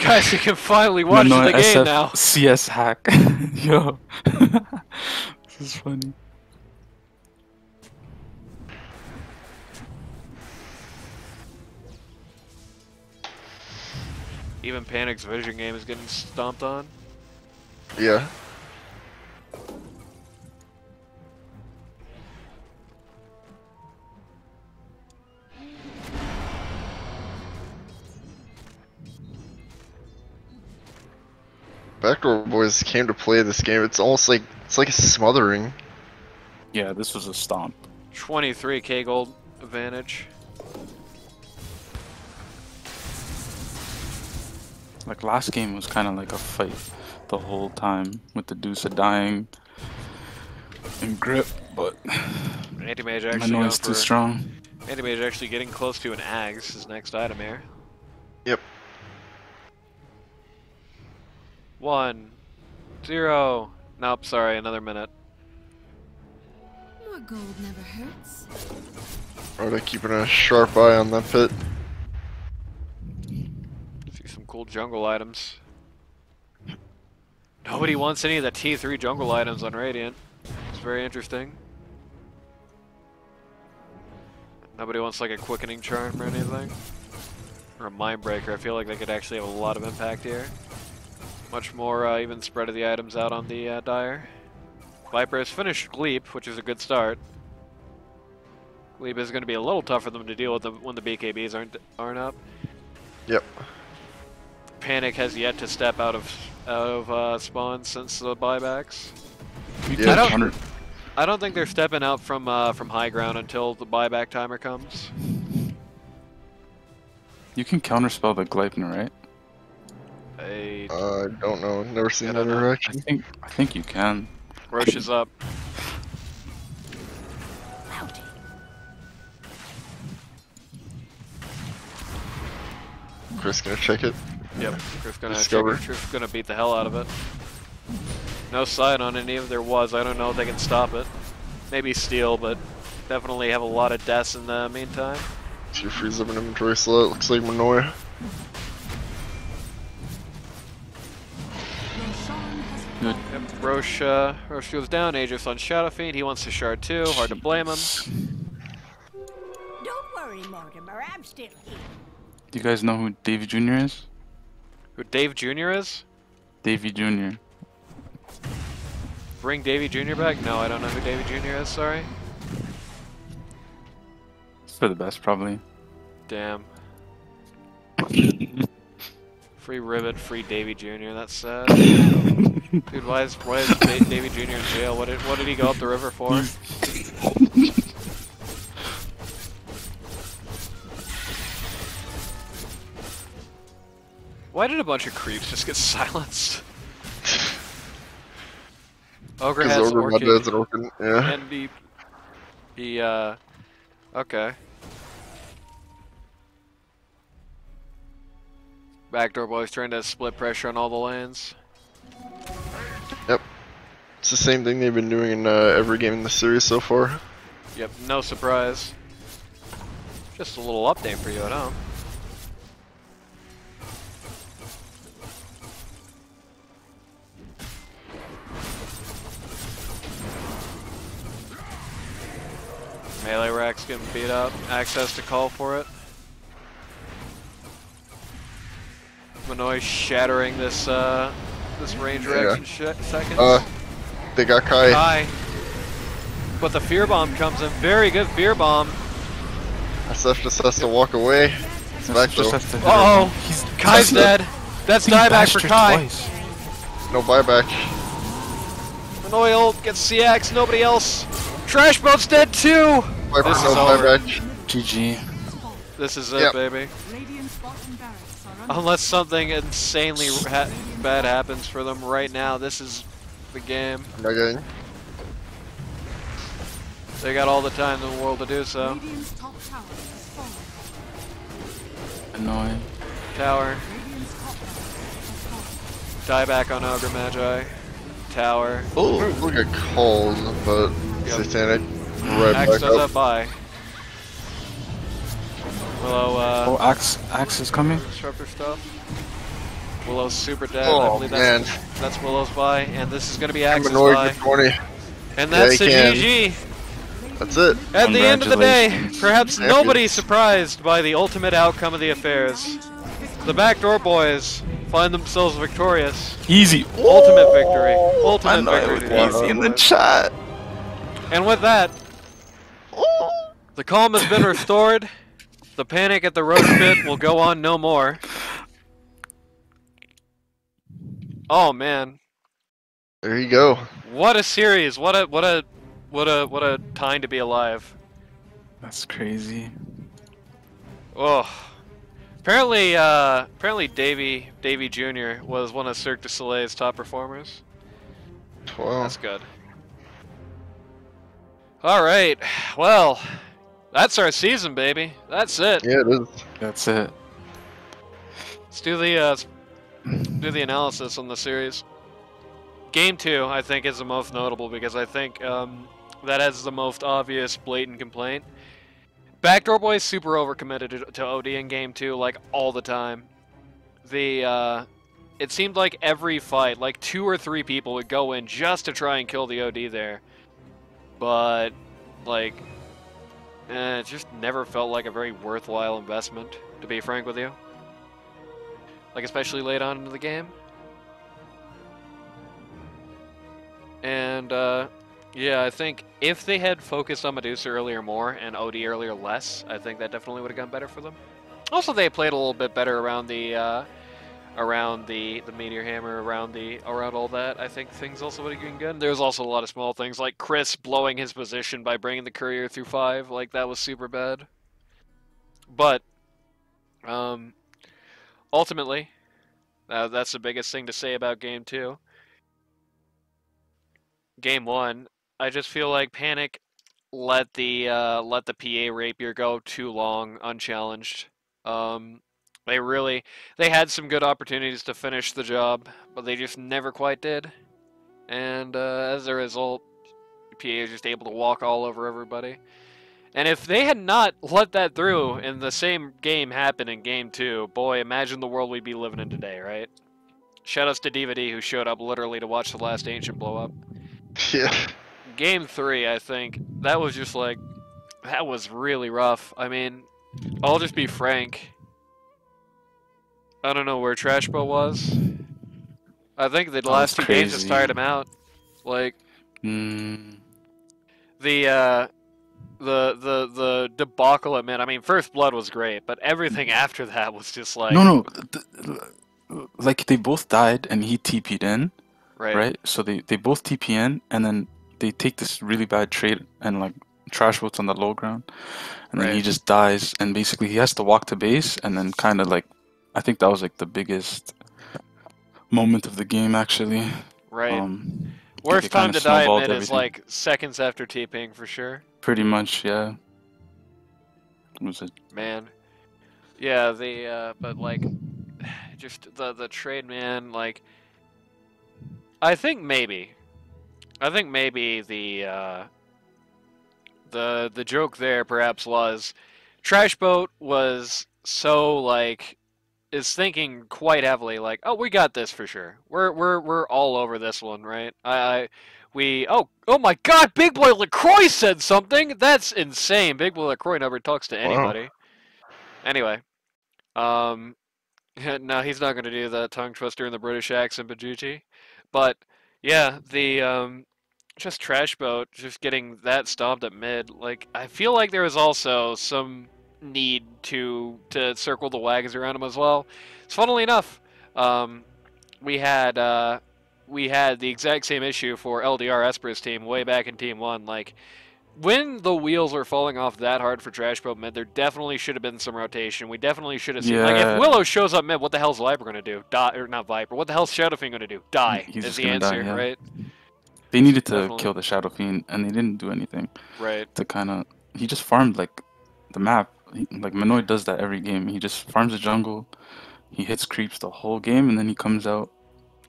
Guys, you can finally watch the game now. CS hack. Yo. This is funny. Even Panic's vision game is getting stomped on. Yeah. Backdoor boys came to play this game. It's almost like a smothering. Yeah, this was a stomp. 23k gold advantage. Like last game was kind of like a fight the whole time with the Deuce dying and grip, but Anti-Mage my actually noise going too strong. Anti-Mage actually getting close to an Ags, his next item here. Yep. 1, 0. Nope, sorry, another minute. More gold never hurts. Rada keeping a sharp eye on that pit. See some cool jungle items. Nobody wants any of the T3 jungle items on Radiant. It's very interesting. Nobody wants like a quickening charm or anything. Or a mind breaker. I feel like they could actually have a lot of impact here. Much more even spread of the items out on the Dire. Viper has finished Gleep, which is a good start. Gleep is going to be a little tough for them to deal with when the BKBs aren't up. Yep. Panic has yet to step out of spawn since the buybacks. You Yeah, can I don't- I don't think they're stepping out from high ground until the buyback timer comes. You can counterspell the Gleipnir, right? I I don't know. Never seen I that don't know. interaction. I think you can. Rosh is up. Bounty. Chris gonna check it. Yep, Discover. Truth's gonna beat the hell out of it. No sign on any if there was. I don't know if they can stop it. Maybe steal, but definitely have a lot of deaths in the meantime. She frees up an inventory slot. Looks like Manoy. Good. Yep, Rosh goes down. Aegis on Shadow Fiend. He wants to shard too. Hard to blame him. Don't worry, Mortimer. I'm still here. Do you guys know who Davy Jr. is? Who Dave Jr. is? Davy Jr. Bring Davy Jr. back? No, I don't know who Davy Jr. is. Sorry. It's for the best, probably. Damn. Free Ribbit, free Davy Jr. That's sad. Dude, why is Davy Jr. in jail? What did he go up the river for? Why did a bunch of creeps just get silenced? Ogre has Ogre Orchid, an Orchid. Yeah. and okay. Backdoor boys trying to split pressure on all the lanes. Yep. It's the same thing they've been doing in every game in the series so far. Yep, no surprise. Just a little update for you at home. Melee rack's getting beat up. Access to call for it. Manoy shattering this this range rack in seconds. They got Kai. Kai. But the fear bomb comes in. Very good fear bomb. SF just has to walk away. It's back though. Uh oh, Kai's dead. That's dieback for Kai. Twice. No buyback. Manoy ult gets CX. Nobody else. Trash boat's dead too. Viper, This no is over. buyback. GG. This is it, Yep. baby. Radiant's bottom barracks are under Unless something insanely bad happens for them right now, this is the game. Okay. They got all the time in the world to do so. Radiant's top tower has fallen. Annoying. Tower. Radiant's top tower has fallen. Die back on Ogre Magi. Tower. Oh, look at calls, but Yep. Satanic right Axe back does up. that by. Willow, Oh, Axe is coming. disruptor stuff. Willow's super dead. I Oh believe man, that's Willow's buy, and this is gonna be Axe's Manoy buy. for 20. And Yeah, that's he a can. GG. That's it. At the end of the day, Congratulations. perhaps Champions. nobody surprised by the ultimate outcome of the affairs. The Backdoor boys find themselves victorious. Easy. Ultimate victory. I Ultimate know victory. it to the was easy in the Backdoor boys. chat. And with that, the calm has been restored. The panic at the Rosh pit will go on no more. Oh man, There you go. what a series! What a time to be alive. That's crazy. Oh, apparently Davy Jr. was one of Cirque du Soleil's top performers. Wow. That's good. All right, well, that's our season, baby. That's it. Yeah, it is. That's it. Let's do the analysis on the series. Game 2, I think, is the most notable because I think that has the most obvious, blatant complaint. Backdoor Boys super overcommitted to OD in Game 2, like, all the time. It seemed like every fight, like 2 or 3 people would go in just to try and kill the OD there. But, like, it just never felt like a very worthwhile investment, to be frank with you. Like, especially late on into the game. And, yeah, I think if they had focused on Medusa earlier more and OD earlier less, I think that definitely would have gone better for them. Also, they played a little bit better around the Meteor Hammer, around all that. I think things also would have been good. There was also a lot of small things, like Chris blowing his position by bringing the Courier through 5. Like, that was super bad. But, ultimately, that's the biggest thing to say about Game 2. Game 1, I just feel like Panic let the PA Rapier go too long unchallenged. They had some good opportunities to finish the job, but they just never quite did. And as a result, PA is just able to walk all over everybody. And if they had not let that through and the same game happen in Game 2, boy, imagine the world we'd be living in today, right? Shoutouts to DVD who showed up literally to watch the last Ancient blow up. Yeah. Game 3, I think, that was just like, that was really rough. I mean, I'll just be frank. I don't know where Trashbo was. I think the last two games just tired him out. Like, the debacle at mid. I mean, First Blood was great, but everything after that was just like... No. Like, they both died, and he TP'd in. Right? So they both TP in, and then they take this really bad trade, and, like, trash votes on the low ground. And then he just dies, and basically he has to walk to base, and then kind of, like... I think that was, like, the biggest moment of the game, actually. Right. Worst time to die at mid is, like, seconds after TPing, for sure. Pretty much, yeah. Was it? Man. Yeah, but, like, just the trade, man, like... I think maybe the joke there perhaps was Trashboat was so, like, is thinking quite heavily, like, oh, we got this for sure. We're all over this one, right? Oh my God, Big Boy LaCroix said something. That's insane. Big Boy LaCroix never talks to anybody. Wow. Anyway, no, he's not going to do the tongue twister in the British accent, Bajuchi. But yeah, the just Trashboat just getting that stomped at mid. Like, I feel like there was also some need to circle the wagons around him as well. So funnily enough, we had the exact same issue for LDR Esper's team way back in Team 1. Like, when the wheels were falling off that hard for Trashboat mid, there definitely should have been some rotation. We definitely should have seen, like, if Willow shows up mid, what the hell's Viper going to do? Die, or not Viper, what the hell's Shadow Fiend going to do? Die is the answer, right? They needed to kill the Shadow Fiend, and they didn't do anything. Right. To kind of, he just farmed, like, the map. Like, Minoy does that every game. He just farms the jungle, he hits creeps the whole game, and then he comes out.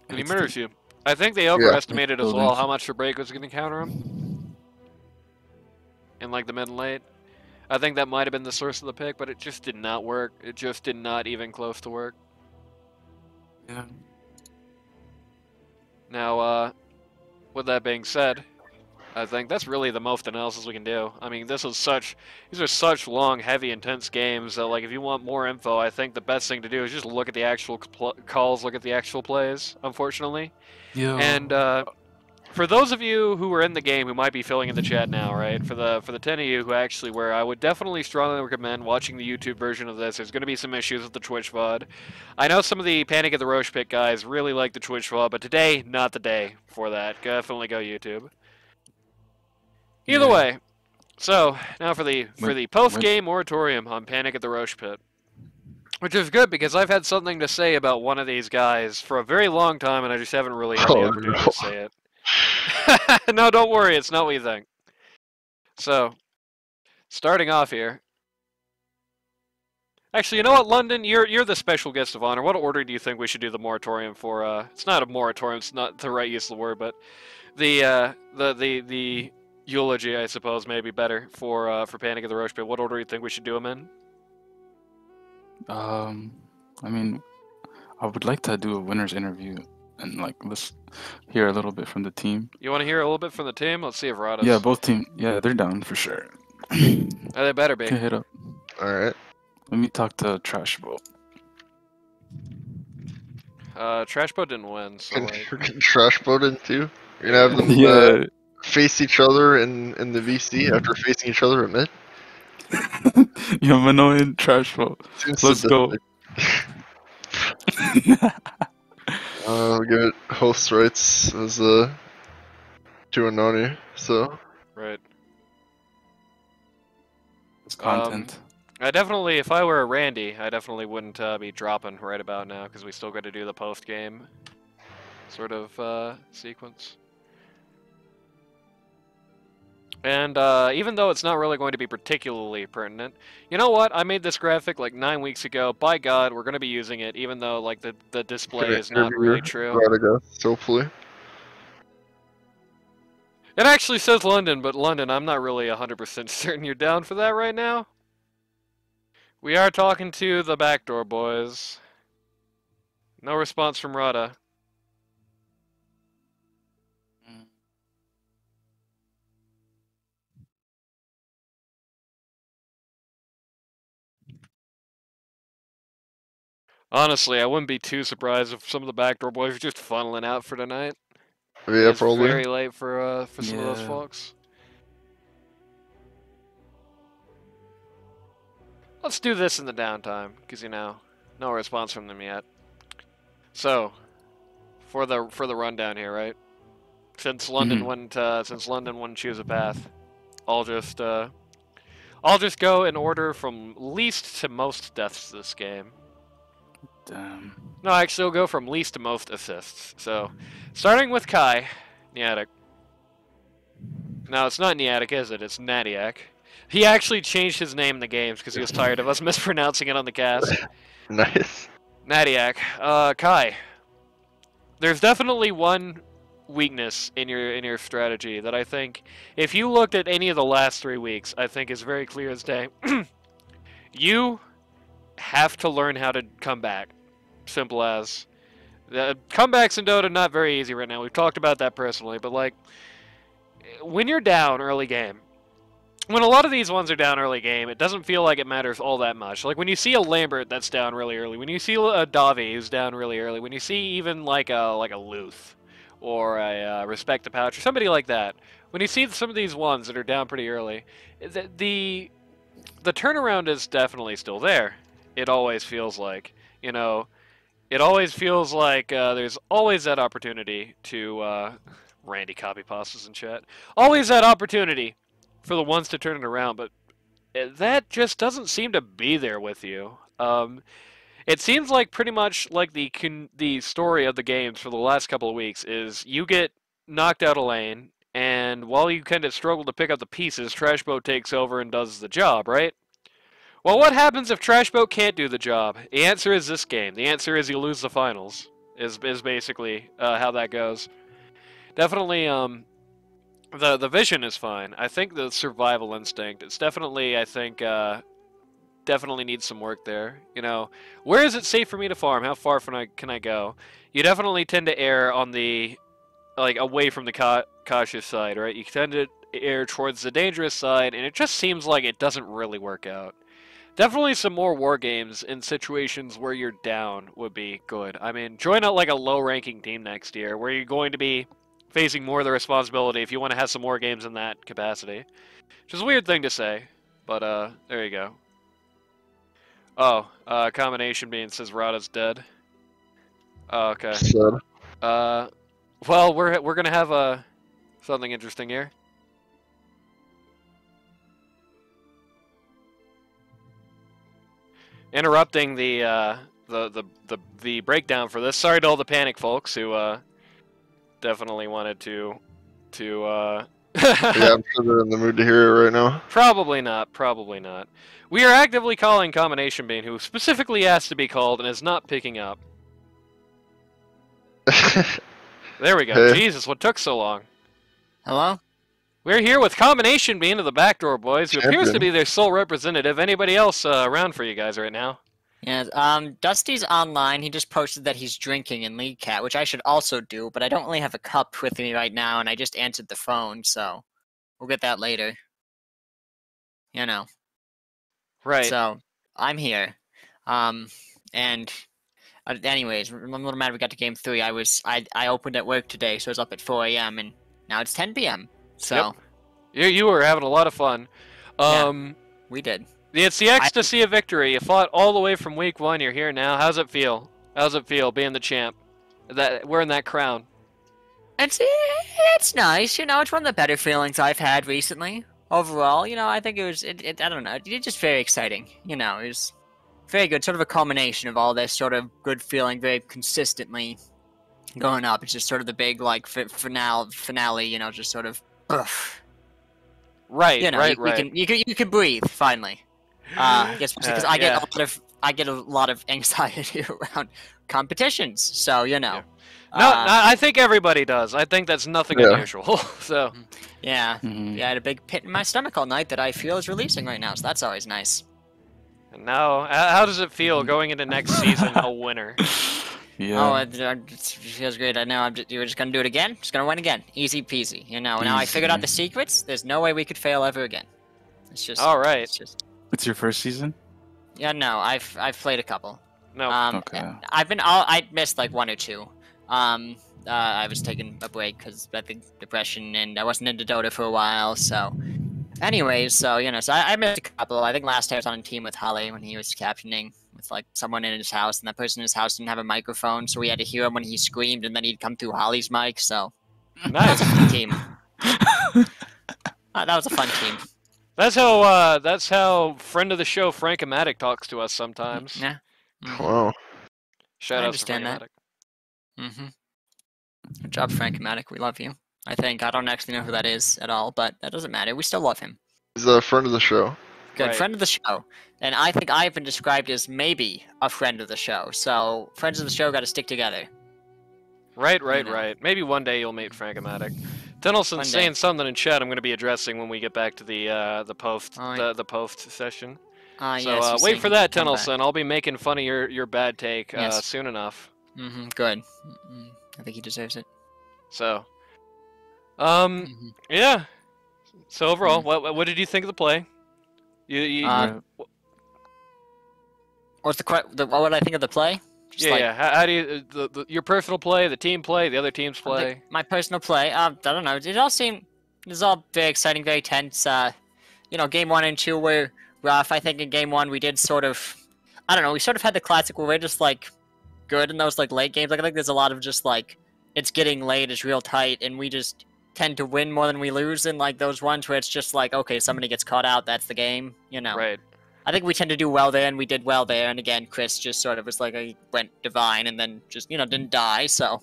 And he murders you. I think they overestimated as well how much the break was going to counter him. In, like, the mid and late. I think that might have been the source of the pick, but it just did not work. It just did not even close to work. Yeah. Now, with that being said, I think that's really the most analysis we can do. I mean, these are such long, heavy, intense games that, like, if you want more info, I think the best thing to do is just look at the actual calls, look at the actual plays, unfortunately. Yeah. And, for those of you who were in the game who might be filling in the chat now, right? For the 10 of you who actually were, I would definitely strongly recommend watching the YouTube version of this. There's going to be some issues with the Twitch VOD. I know some of the Panic at the Rosh Pit guys really like the Twitch VOD, but today, not the day for that. Definitely go YouTube. Either way, so now for the post-game moratorium on Panic at the Rosh Pit. Which is good, because I've had something to say about one of these guys for a very long time, and I just haven't really had the opportunity to say it. No, don't worry, it's not what you think. So, starting off here. Actually, you know what, London? You're the special guest of honor. What order do you think we should do the moratorium for? It's not a moratorium, it's not the right use of the word, but the eulogy, I suppose, may be better for Panic at the Rosh Pit. What order do you think we should do them in? I mean, I would like to do a winner's interview and, like, let's hear a little bit from the team. You want to hear a little bit from the team? Let's see if Rada's... Yeah, both teams. Yeah, they're down for sure. They better be. Okay, hit up. Alright. Let me talk to Trashboat. Trashboat didn't win, so like... Trashboat in too? You're gonna have them face each other in the VC after facing each other at mid? Yo, Minoy and Trashboat. Let's go. I'll give it host rights as to Anoni, so. Right. It's content. I definitely, if I were a Randy, I definitely wouldn't be dropping right about now, because we still got to do the post-game sort of sequence. And even though it's not really going to be particularly pertinent, you know what? I made this graphic like 9 weeks ago. By God, we're going to be using it, even though like the display Gonna is not interview really true. Rada, hopefully. It actually says London, but London, I'm not really 100% certain you're down for that right now. We are talking to the Backdoor boys. No response from Rada. Honestly, I wouldn't be too surprised if some of the Backdoor boys are just funneling out for tonight. Yeah, It's probably. very late for some of those Yeah. folks. Let's do this in the downtime, because you know, no response from them yet. So, for the rundown here, right? Since London wouldn't choose a path, I'll just go in order from least to most deaths this game. Damn. No, actually, I'll go from least to most assists. So, starting with Kai, Niatic. No, it's not Niatic, is it? It's Natiak. He actually changed his name in the games because he was tired of us mispronouncing it on the cast. Nice. Natiak. Kai. There's definitely one weakness in your strategy that I think, if you looked at any of the last 3 weeks, I think is very clear as day. You have to learn how to come back. Simple as. The comebacks in Dota not very easy right now. We've talked about that personally, but like, when you're down early game, when a lot of these ones are down early game, it doesn't feel like it matters all that much. Like when you see a Lambert that's down really early, when you see a Davi who's down really early, when you see even like a Luth or a Respect the Pouch or somebody like that, when you see some of these ones that are down pretty early, the turnaround is definitely still there. It always feels like, you know, it always feels like there's always that opportunity to Randy copy pastas in chat. Always that opportunity for the ones to turn it around, but that just doesn't seem to be there with you. It seems like pretty much like the story of the games for the last couple of weeks is you get knocked out of lane, and while you kind of struggle to pick up the pieces, Trashboat takes over and does the job, right? Well, what happens if Trashboat can't do the job? The answer is this game. The answer is you lose the finals, is basically how that goes. Definitely, the vision is fine. I think the survival instinct, it's definitely, I think, definitely needs some work there. You know, where is it safe for me to farm? How far can I go? You definitely tend to err on the, like, away from the cautious side, right? You tend to err towards the dangerous side, and it just seems like it doesn't really work out. Definitely some more war games in situations where you're down would be good. I mean, join out like a low-ranking team next year where you're going to be facing more of the responsibility if you want to have some more games in that capacity. Which is a weird thing to say, but there you go. Oh, combination being says Rada's dead. Oh, okay. Sad. Well, we're gonna have something interesting here. Interrupting the breakdown for this. Sorry to all the panic folks who definitely wanted to Yeah, I'm sure they're in the mood to hear it right now. Probably not. Probably not. We are actively calling Combination Bean, who specifically asked to be called and is not picking up. There we go. Hey. Jesus, what took so long? Hello? We're here with Combination Bean of the Backdoor Boys, who appears to Champion. be their sole representative. Anybody else around for you guys right now? Yeah, Dusty's online. He just posted that he's drinking in League Cat, which I should also do, but I don't really have a cup with me right now, and I just answered the phone, so we'll get that later. You know. Right. So, I'm here. Anyways, a little mad we got to game 3. I opened at work today, so I was up at 4 a.m., and now it's 10 p.m., so... Yep. You were having a lot of fun. Yeah, we did. It's the ecstasy of victory. You fought all the way from week 1. You're here now. How's it feel? How's it feel being the champ? Wearing that crown. It's nice, you know. It's one of the better feelings I've had recently. Overall, you know, I think I don't know. It's just very exciting. You know, it was very good. Sort of a culmination of all this sort of good feeling, very consistently going up. It's just sort of the big like finale. You know, just sort of. Ugh. Right, You know, right, you can breathe finally. Yes, because I get a lot of anxiety around competitions. So you know. No, I think everybody does. I think that's nothing unusual. So. Yeah, I had a big pit in my stomach all night that I feel is releasing right now. So that's always nice. And now, how does it feel going into next season a winner? Yeah. Oh, it feels great. I know. You're just gonna do it again. Just gonna win again. Easy peasy. You know. Now I figured out the secrets. There's no way we could fail ever again. It's just. All right. It's just. It's your first season? Yeah. No. I've played a couple. No. Okay. I missed like 1 or 2. I was taking a break because I think depression, and I wasn't into Dota for a while. So, anyways, so you know, so I missed a couple. I think last time I was on a team with Holly when he was captaining with like someone in his house, and that person in his house didn't have a microphone, so we had to hear him when he screamed, and then he'd come through Holly's mic. So, nice. That was a fun team. That was a fun team. That's how friend of the show Frank-O-Matic talks to us sometimes. Yeah. Wow. Shout I out to understand that. Frank-O-Matic. Good job, Frank-O-Matic. We love you. I think I don't actually know who that is at all, but that doesn't matter. We still love him. He's a friend of the show. Good Right. friend of the show, and I think I've been described as maybe a friend of the show. So friends of the show got to stick together. Right. You know. Right. Maybe one day you'll meet Frank-O-Matic. Tennison's saying something in chat I'm going to be addressing when we get back to the post the post session. So Yes, wait for that, come back. Tennyson. I'll be making fun of your bad take Yes. soon enough. Good. I think he deserves it. So, yeah. So overall, what did you think of the play? What's what would I think of the play? Just like, How do you your personal play, the team play, the other team's play? My personal play. I don't know. It was all very exciting, very tense. You know, game 1 and 2 were rough. I think in game 1 we did sort of, I don't know. We sort of had the classic where we're just like good in those like late games. Like I think there's a lot of just like it's getting late, it's real tight, and we just tend to win more than we lose in like those ones where it's just like, okay, somebody gets caught out, that's the game, you know. Right. I think we tend to do well there, and we did well there. And again, Chris just sort of was like, he went divine, and then just didn't die, so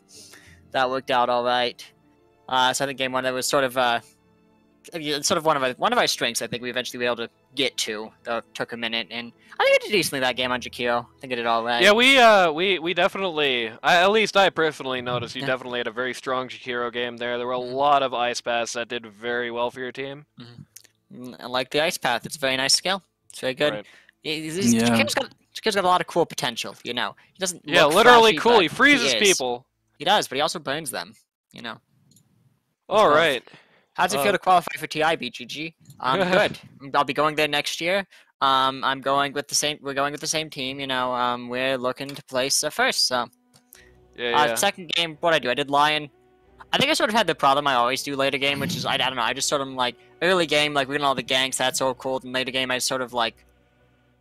that worked out all right. So I think game 1 that was sort of one of our strengths. I think we eventually were able to get to, though it took a minute, and I think I did decently that game on Jakiro. I think I did all right. Yeah, we definitely, at least I personally noticed you definitely had a very strong Jakiro game there. There were a lot of ice paths that did very well for your team. I like the ice path. It's a very nice skill. It's very good. Right. Jakiro's got a lot of cool potential. You know, he doesn't. Yeah, look literally flashy, cool. but He freezes is. people. He does, but he also burns them. You know. All right. How does it feel to qualify for TI, BGG? Good. I'll be going there next year. I'm going with the same. We're going with the same team. You know, we're looking to place first. So. Yeah. Second game, what I did Lion. I think I sort of had the problem I always do later game, which is I don't know. I just sort of like early game, like we're getting all the ganks. That's so cool. And later game, I sort of like,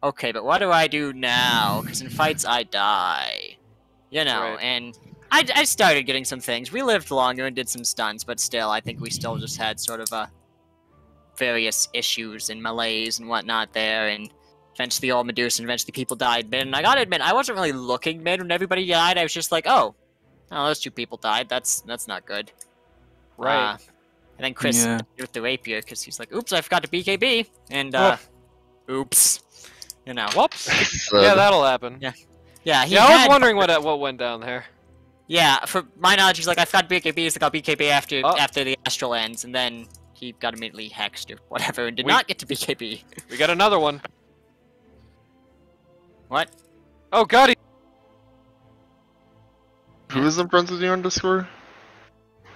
okay, but what do I do now? Because in fights, I die. You know, Right. and I started getting some things. We lived longer and did some stunts, but still, I think we still just had sort of various issues and malaise and whatnot there, and eventually all Medusa, and eventually people died mid. And I gotta admit, I wasn't really looking mid when everybody died. I was just like, oh, those 2 people died. That's not good. Right. And then Chris with the rapier, because he's like, oops, I forgot to BKB, and oops, you know. Whoops. Yeah, that'll happen. Yeah. I was wondering what went down there. Yeah, for my knowledge, he's like, I forgot BKB. He's like, I'll BKB after the Astral ends, and then he got immediately hexed or whatever, and did not get to BKB. We got another one. What? Oh God. Who is in front of you on Discord?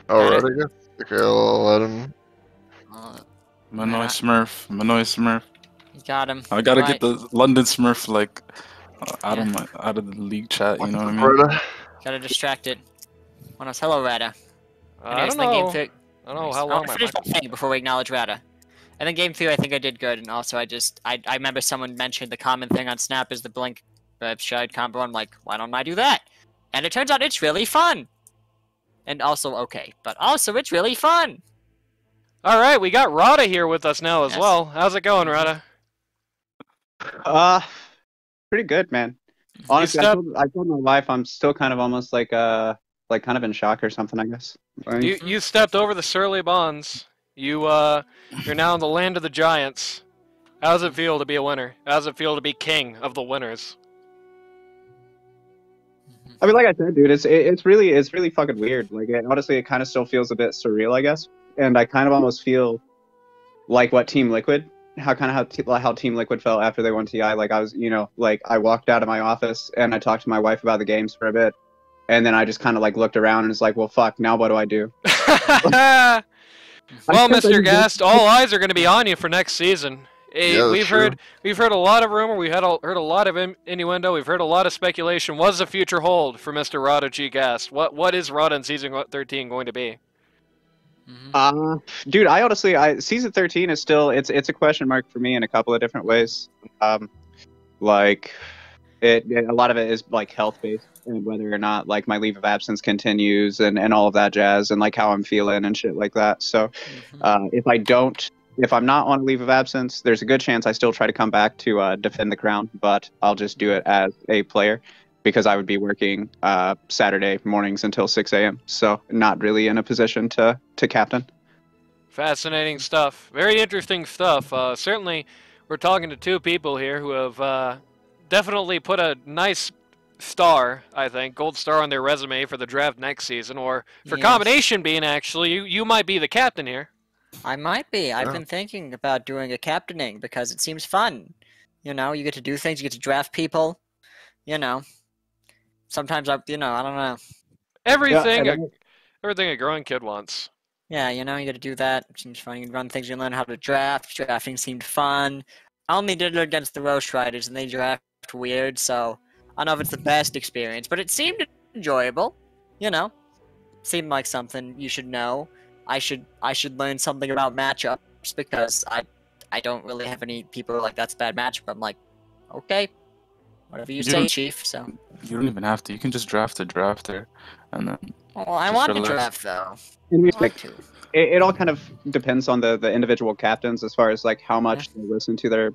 Oh, Rada, I guess. Okay, I'll let him. Manoy Smurf. You got him. I gotta Right. get the London Smurf like out of the league chat. You know what I mean? Rada. Gotta distract it. What else? Hello, Rada. I don't know. I don't know how long my finish my thing before we acknowledge Rada. And then game 3, I think I did good, and also I remember someone mentioned the common thing on Snap is the blink shide combo. I'm like, why don't I do that? And it turns out it's really fun. And also okay, but also it's really fun. All right, we got Rada here with us now as Yes. well. How's it going, Rada? Pretty good, man. Honestly, I told my wife I'm still kind of almost like kind of in shock or something, I guess. You stepped over the surly bonds. You're now in the land of the giants. How does it feel to be a winner? How does it feel to be king of the winners? I mean, like I said, dude, it's really fucking weird. Like, honestly, it kind of still feels a bit surreal, I guess. And I kind of almost feel like what Team Liquid, how Team Liquid felt after they won TI. Like I was, like I walked out of my office and I talked to my wife about the games for a bit, and then I just kind of like looked around and was like, well, fuck, now what do I do? Well, Mr. Gast, all eyes are going to be on you for next season. Yeah, we've true. heard a lot of rumor. We've heard a lot of innuendo. We've heard a lot of speculation. What does the future hold for Mr. Rada G. Gast? What is Rada in season 13 going to be? Dude, I honestly, season 13 is still it's a question mark for me in a couple of different ways. Like a lot of it is like health based and whether or not like my leave of absence continues and all of that jazz and like how I'm feeling and shit like that. So if I'm not on leave of absence, there's a good chance I still try to come back to defend the crown, but I'll just do it as a player because I would be working Saturday mornings until 6 a.m. So not really in a position to captain. Fascinating stuff. Very interesting stuff. Certainly, we're talking to two people here who have definitely put a nice star, I think, gold star on their resume for the draft next season, or for combination being actually, you might be the captain here. I might be. I've been thinking about doing a captaining because it seems fun. You get to do things, you get to draft people, Sometimes I don't know. Everything a growing kid wants. Yeah, you get to do that. It seems fun. You can run things, you learn how to draft. Drafting seemed fun. I only did it against the Rosh Riders, and they draft weird, so I don't know if it's the best experience, but it seemed enjoyable. Seemed like something you should know. I should learn something about matchups because I don't really have any people like that's a bad matchup. I'm like, okay, whatever you say, Chief. So you don't even have to. You can just draft a drafter, and then. Well, I want to draft though. It all kind of depends on the individual captains as far as like how much they listen to their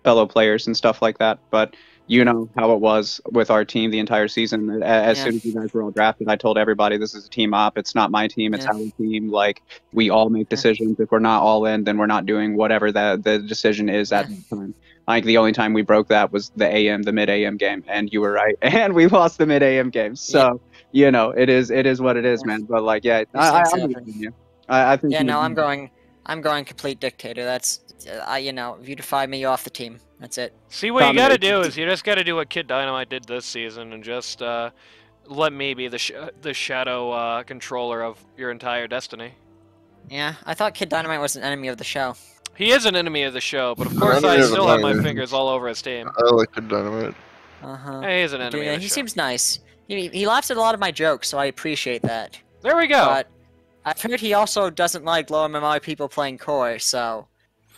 fellow players and stuff like that. But you know how it was with our team the entire season. As soon as you guys were all drafted, I told everybody this is a team op. It's not my team. It's our team. Like we all make decisions. If we're not all in, then we're not doing whatever the decision is at the time. Like the only time we broke that was the mid AM game, and you were right, and we lost the mid AM game. So it is what it is, man. But like, I think. Yeah, no, I'm going complete dictator. That's if you defy me, you're off the team. That's it. See, what you gotta do is you just gotta do what Kid Dynamite did this season, and just let me be the shadow controller of your entire destiny. Yeah, I thought Kid Dynamite was an enemy of the show. He is an enemy of the show, but of course I still have my fingers all over his team. I like Kid Dynamite. Hey, he's an enemy of the he show. Seems nice. He laughs at a lot of my jokes, so I appreciate that. There we go. But I've heard he also doesn't like low MMR people playing core, so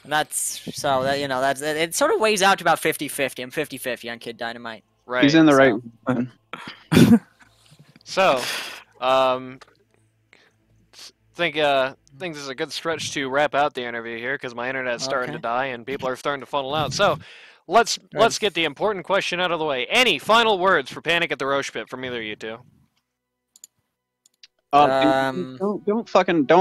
it sort of weighs out to about 50-50. I'm 50-50 on Kid Dynamite. Right. He's in the right. So, think this is a good stretch to wrap out the interview here because my internet's starting to die and people are starting to funnel out. So, let's get the important question out of the way. Any final words for Panic at the Rosh Pit from either of you two? Don't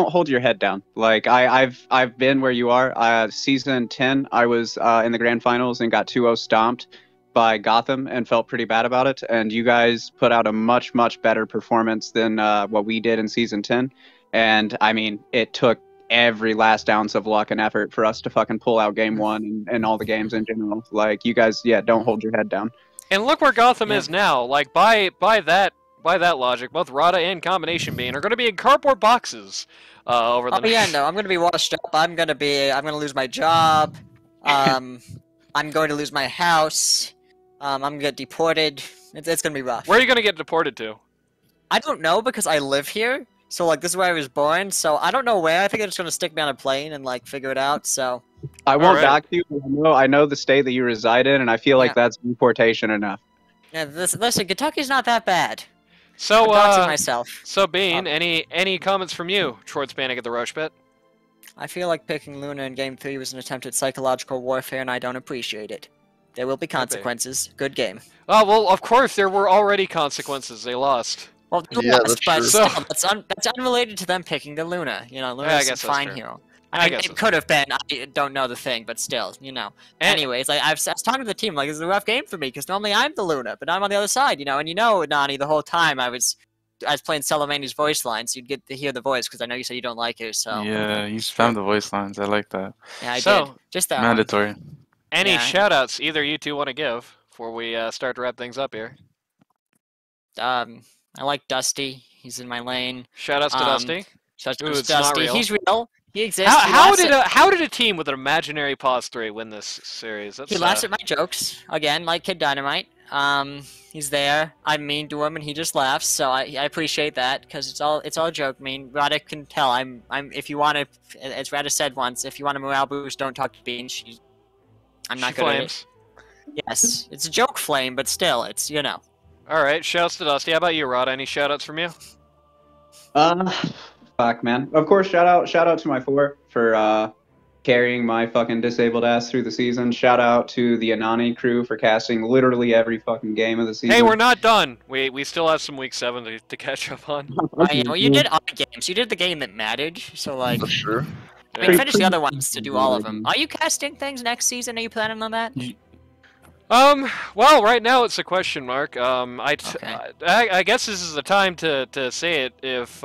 hold your head down. Like I've been where you are. Season 10, I was in the grand finals and got 2-0 stomped by Gotham and felt pretty bad about it. And you guys put out a much better performance than what we did in season 10. And I mean, it took every last ounce of luck and effort for us to fucking pull out game 1 and all the games in general. Like you guys, don't hold your head down. And look where Gotham is now. Like by that logic, both Rada and Combination Bean are going to be in cardboard boxes over the. I'm going to be washed up. I'm going to lose my job. I'm going to lose my house. I'm going to get deported. It's going to be rough. Where are you going to get deported to? I don't know because I live here. So like this is where I was born. So I don't know where. I think they're just going to stick me on a plane and like figure it out. So. I won't dox you. I know the state that you reside in, and I feel like that's deportation enough. Yeah, listen, Kentucky's not that bad. So, myself. So Bean, any comments from you towards Panic at the Rosh Pit? I feel like picking Luna in Game 3 was an attempt at psychological warfare, and I don't appreciate it. There will be consequences. Good game. Oh, well, of course there were already consequences. They lost. Well, they Yeah, lost, that's but true. still, that's unrelated to them picking the Luna. You know, Luna's I a guess that's fine true. hero. I I guess it that's could have been. I don't know the thing, but still, you know. And- Anyways, like I was talking to the team, like it's a rough game for me because normally I'm the Luna, but I'm on the other side, you know. And you know, Nani, the whole time I was playing Salamani's voice line, so you'd get to hear the voice because I know you said you don't like it. So Yeah, you spam the voice lines. I like that. yeah, I So, did. Just that one. Mandatory. Any Yeah. shout-outs either you two want to give before we start to wrap things up here? I like Dusty. He's in my lane. Shout-outs to Dusty. Shout Ooh, out to it's not Dusty. real. He's real. He exists. How He laughs how did a team with an imaginary pause 3 win this series? That's, He laughs at my jokes again, like Kid Dynamite. He's there. I'm mean to him, and he just laughs. So I appreciate that because it's all a joke. I mean, Rada can tell. I'm. If you want to, as Rada said once, if you want a morale boost, don't talk to Bean. I'm not She good flames. at it. Yes, it's a joke flame, but still, it's you know. All right, shouts to Dusty. How about you, Rada? Any shout-outs from you? Fuck, man. Of course, shout out to my 4 for carrying my fucking disabled ass through the season. Shout out to the Anani crew for casting literally every fucking game of the season. Hey, we're not done. We still have some week 7 to catch up on. Well, you did other games. You did the game that mattered. So like, That's true. I mean, finish the other ones to do all of them. Are you casting things next season? Are you planning on that? Well, right now it's a question mark. Okay. I guess this is the time to say it if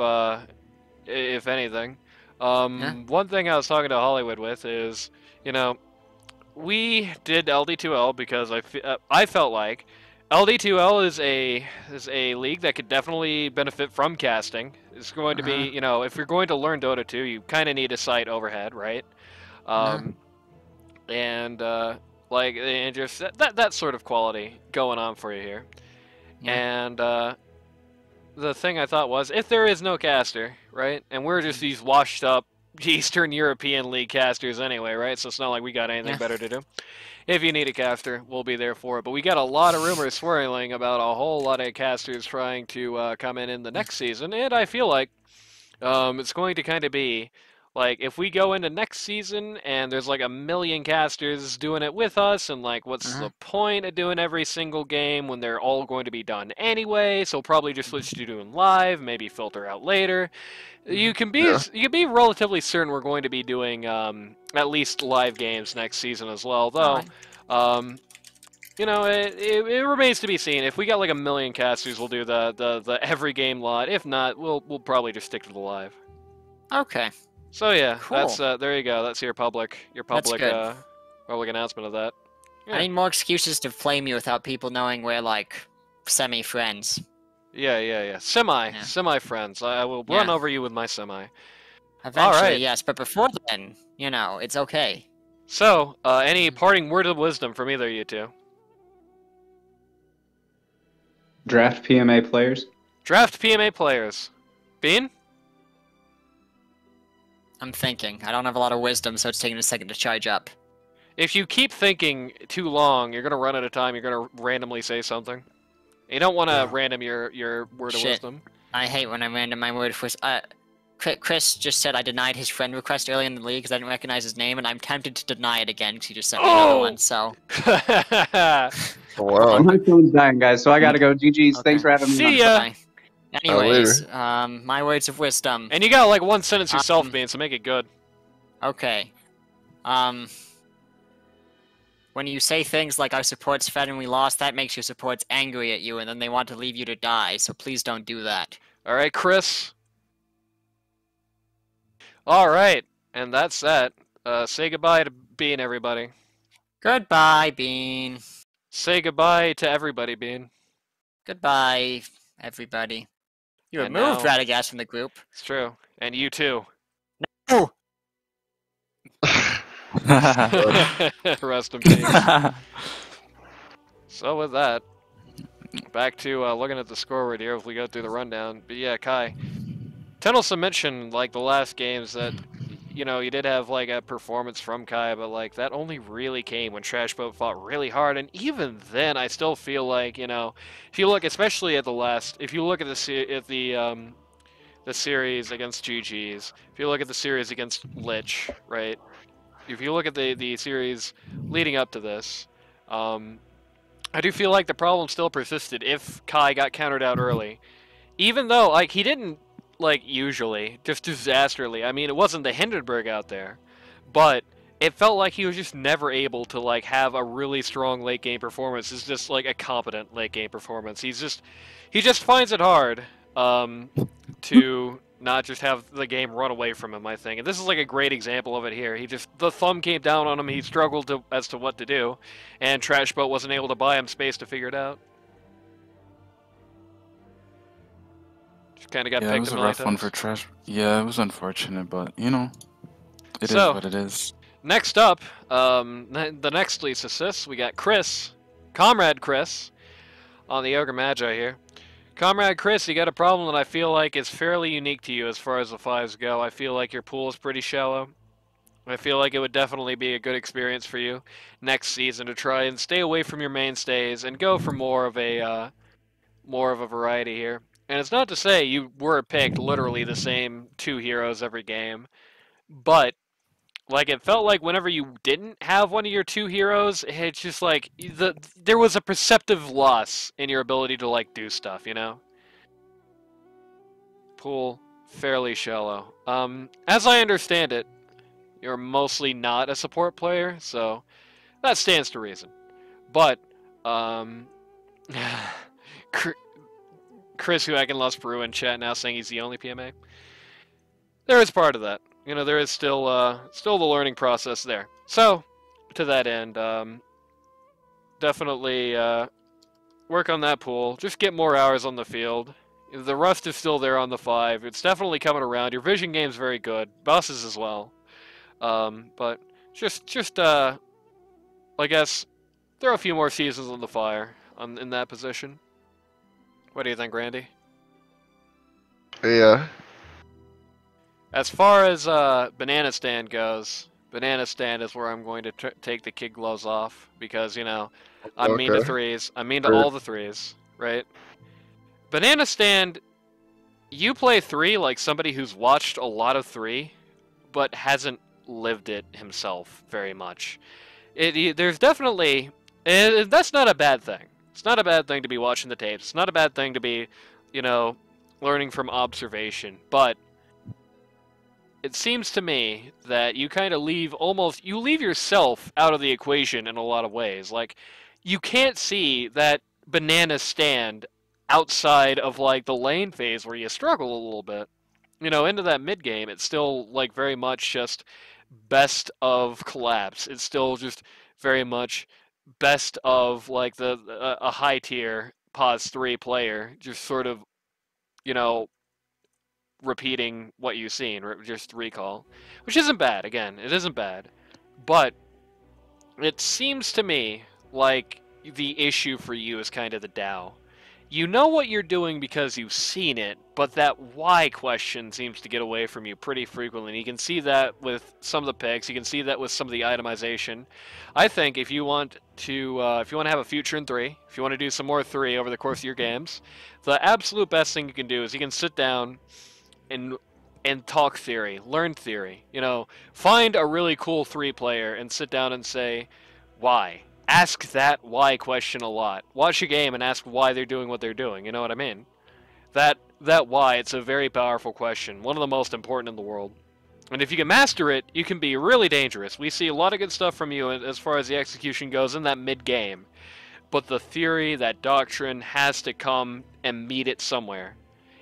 anything. Yeah. One thing I was talking to Hollywood with is, you know, we did LD2L because I felt like LD2L is a league that could definitely benefit from casting. It's going to be, you know, if you're going to learn Dota 2, you kind of need a sight overhead, right? And just that sort of quality going on for you here. Yeah. And the thing I thought was, if there is no caster, right, and we're just these washed up Eastern European League casters anyway, right? So it's not like we got anything better to do. If you need a caster, we'll be there for it. But we got a lot of rumors swirling about a whole lot of casters trying to come in the next season, and I feel like it's going to kind of be like, if we go into next season and there's like 1 million casters doing it with us, and like, what's the point of doing every single game when they're all going to be done anyway? So probably just switch to doing live, maybe filter out later. You can be relatively certain we're going to be doing at least live games next season as well, though. You know, it remains to be seen. If we got like 1 million casters, we'll do the every game lot. If not, we'll probably just stick to the live. Okay. So yeah, Cool. that's there you go. That's your public good. public announcement of that. Yeah. I need more excuses to flame you without people knowing we're like semi-friends. Yeah. Semi friends. I will run over you with my semi. Eventually, Alright. yes, but before then, you know, it's okay. So, any parting word of wisdom from either of you two? Draft PMA players. Draft PMA players. Bean? I'm thinking. I don't have a lot of wisdom, so it's taking a second to charge up. If you keep thinking too long, you're gonna run out of time. You're gonna randomly say something. You don't want to random your word of wisdom. I hate when I random my word of wisdom. Chris just said I denied his friend request early in the league because I didn't recognize his name, and I'm tempted to deny it again because he just sent me another one. So. Wow. My phone's dying, guys, so I gotta go. GG's. Okay. Thanks for having me. See ya. Bye. Anyways, my words of wisdom. And you got like one sentence yourself, Bean, so make it good. Okay. When you say things like our support's fed and we lost, that makes your supports angry at you, and then they want to leave you to die. So please don't do that. All right, Chris. All right, and that's that. Say goodbye to Bean, everybody. Goodbye, Bean. Say goodbye to everybody, Bean. Goodbye, everybody. You And removed now- Radagast from the group. It's true, and you too. Oh! Rest in peace. So with that, back to looking at the scoreboard here. If we go through the rundown, but yeah, Kai. Tennyson mentioned like the last games that, you know, you did have like a performance from Kai, but like that only really came when Trashboat fought really hard, and even then, I still feel like, you know, if you look, especially at the last, if you look at the series against GGs, if you look at the series against Lich, right? If you look at the series leading up to this, I do feel like the problem still persisted if Kai got countered out early. even though, like, he didn't, like, usually, just disastrously. I mean, it wasn't the Hindenburg out there, but it felt like he was just never able to, like, have a really strong late game performance. It's just, like, a competent late game performance. He just finds it hard to not just have the game run away from him, I think. And this is, like, a great example of it here. The thumb came down on him, he struggled as to what to do, and Trashboat wasn't able to buy him space to figure it out. Just kind of got Yeah, it picked was a a million rough one times. for Trash. Yeah, it was unfortunate, but you know, it is what it is. Next up, the next least assists, we got Chris, Comrade Chris, on the Ogre Magi here. Comrade Chris, you got a problem that I feel like is fairly unique to you as far as the fives go. I feel like your pool is pretty shallow. I feel like it would definitely be a good experience for you next season to try and stay away from your mainstays and go for more of a variety here. And it's not to say you were picked literally the same 2 heroes every game, but like, it felt like whenever you didn't have one of your 2 heroes, it's just like there was a perceptive loss in your ability to, like, do stuff, you know? Pool, fairly shallow. As I understand it, you're mostly not a support player, so that stands to reason. But, Chris, who I can lost Peru in chat now saying he's the only PMA. There is part of that. You know, there is still the learning process there. So, to that end, definitely work on that pool. Just get more hours on the field. The rust is still there on the 5. It's definitely coming around. Your vision game's very good. Bosses as well. But just I guess throw a few more seasons on the fire in that position. What do you think, Randy? Yeah. As far as Banana Stand goes, Banana Stand is where I'm going to take the kid gloves off because, you know, I'm mean to threes. I'm mean to all the threes, right? Banana Stand, you play 3 like somebody who's watched a lot of 3, but hasn't lived it himself very much. There's definitely... that's not a bad thing. It's not a bad thing to be watching the tapes. It's not a bad thing to be, you know, learning from observation. But it seems to me that you kind of leave yourself out of the equation in a lot of ways. Like, you can't see that Banana Stand outside of, like, the lane phase where you struggle a little bit. You know, into that mid game, it's still, like, very much just best of collapse. It's still just very much best of, like, a high tier pause 3 player, just sort of, you know, repeating what you've seen, just recall, which isn't bad. Again, it isn't bad, but it seems to me like the issue for you is kind of the Dow. You know what you're doing because you've seen it, but that why question seems to get away from you pretty frequently. And you can see that with some of the picks. You can see that with some of the itemization. I think if you want to have a future in 3, if you want to do some more 3 over the course of your games, the absolute best thing you can do is you can sit down and talk theory, learn theory. You know, find a really cool 3 player and sit down and say, why? Ask that why question a lot. Watch a game and ask why they're doing what they're doing. You know what I mean? That why, it's a very powerful question. One of the most important in the world. And if you can master it, you can be really dangerous. We see a lot of good stuff from you as far as the execution goes in that mid-game. But the theory, that doctrine, has to come and meet it somewhere.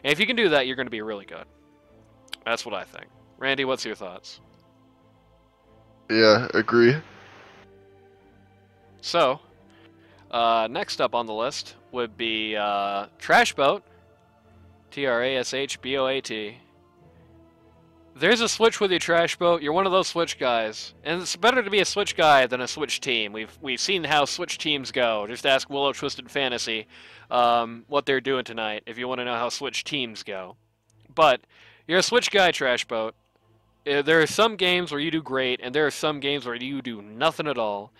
And if you can do that, you're going to be really good. That's what I think. Randy, what's your thoughts? Yeah, agree. So, next up on the list would be Trashboat, Trashboat. There's a switch with your Trashboat. You're one of those switch guys, and it's better to be a switch guy than a switch team. We've seen how switch teams go. Just ask Willow Twisted Fantasy what they're doing tonight if you want to know how switch teams go. But you're a switch guy, Trashboat. There are some games where you do great, and there are some games where you do nothing at all.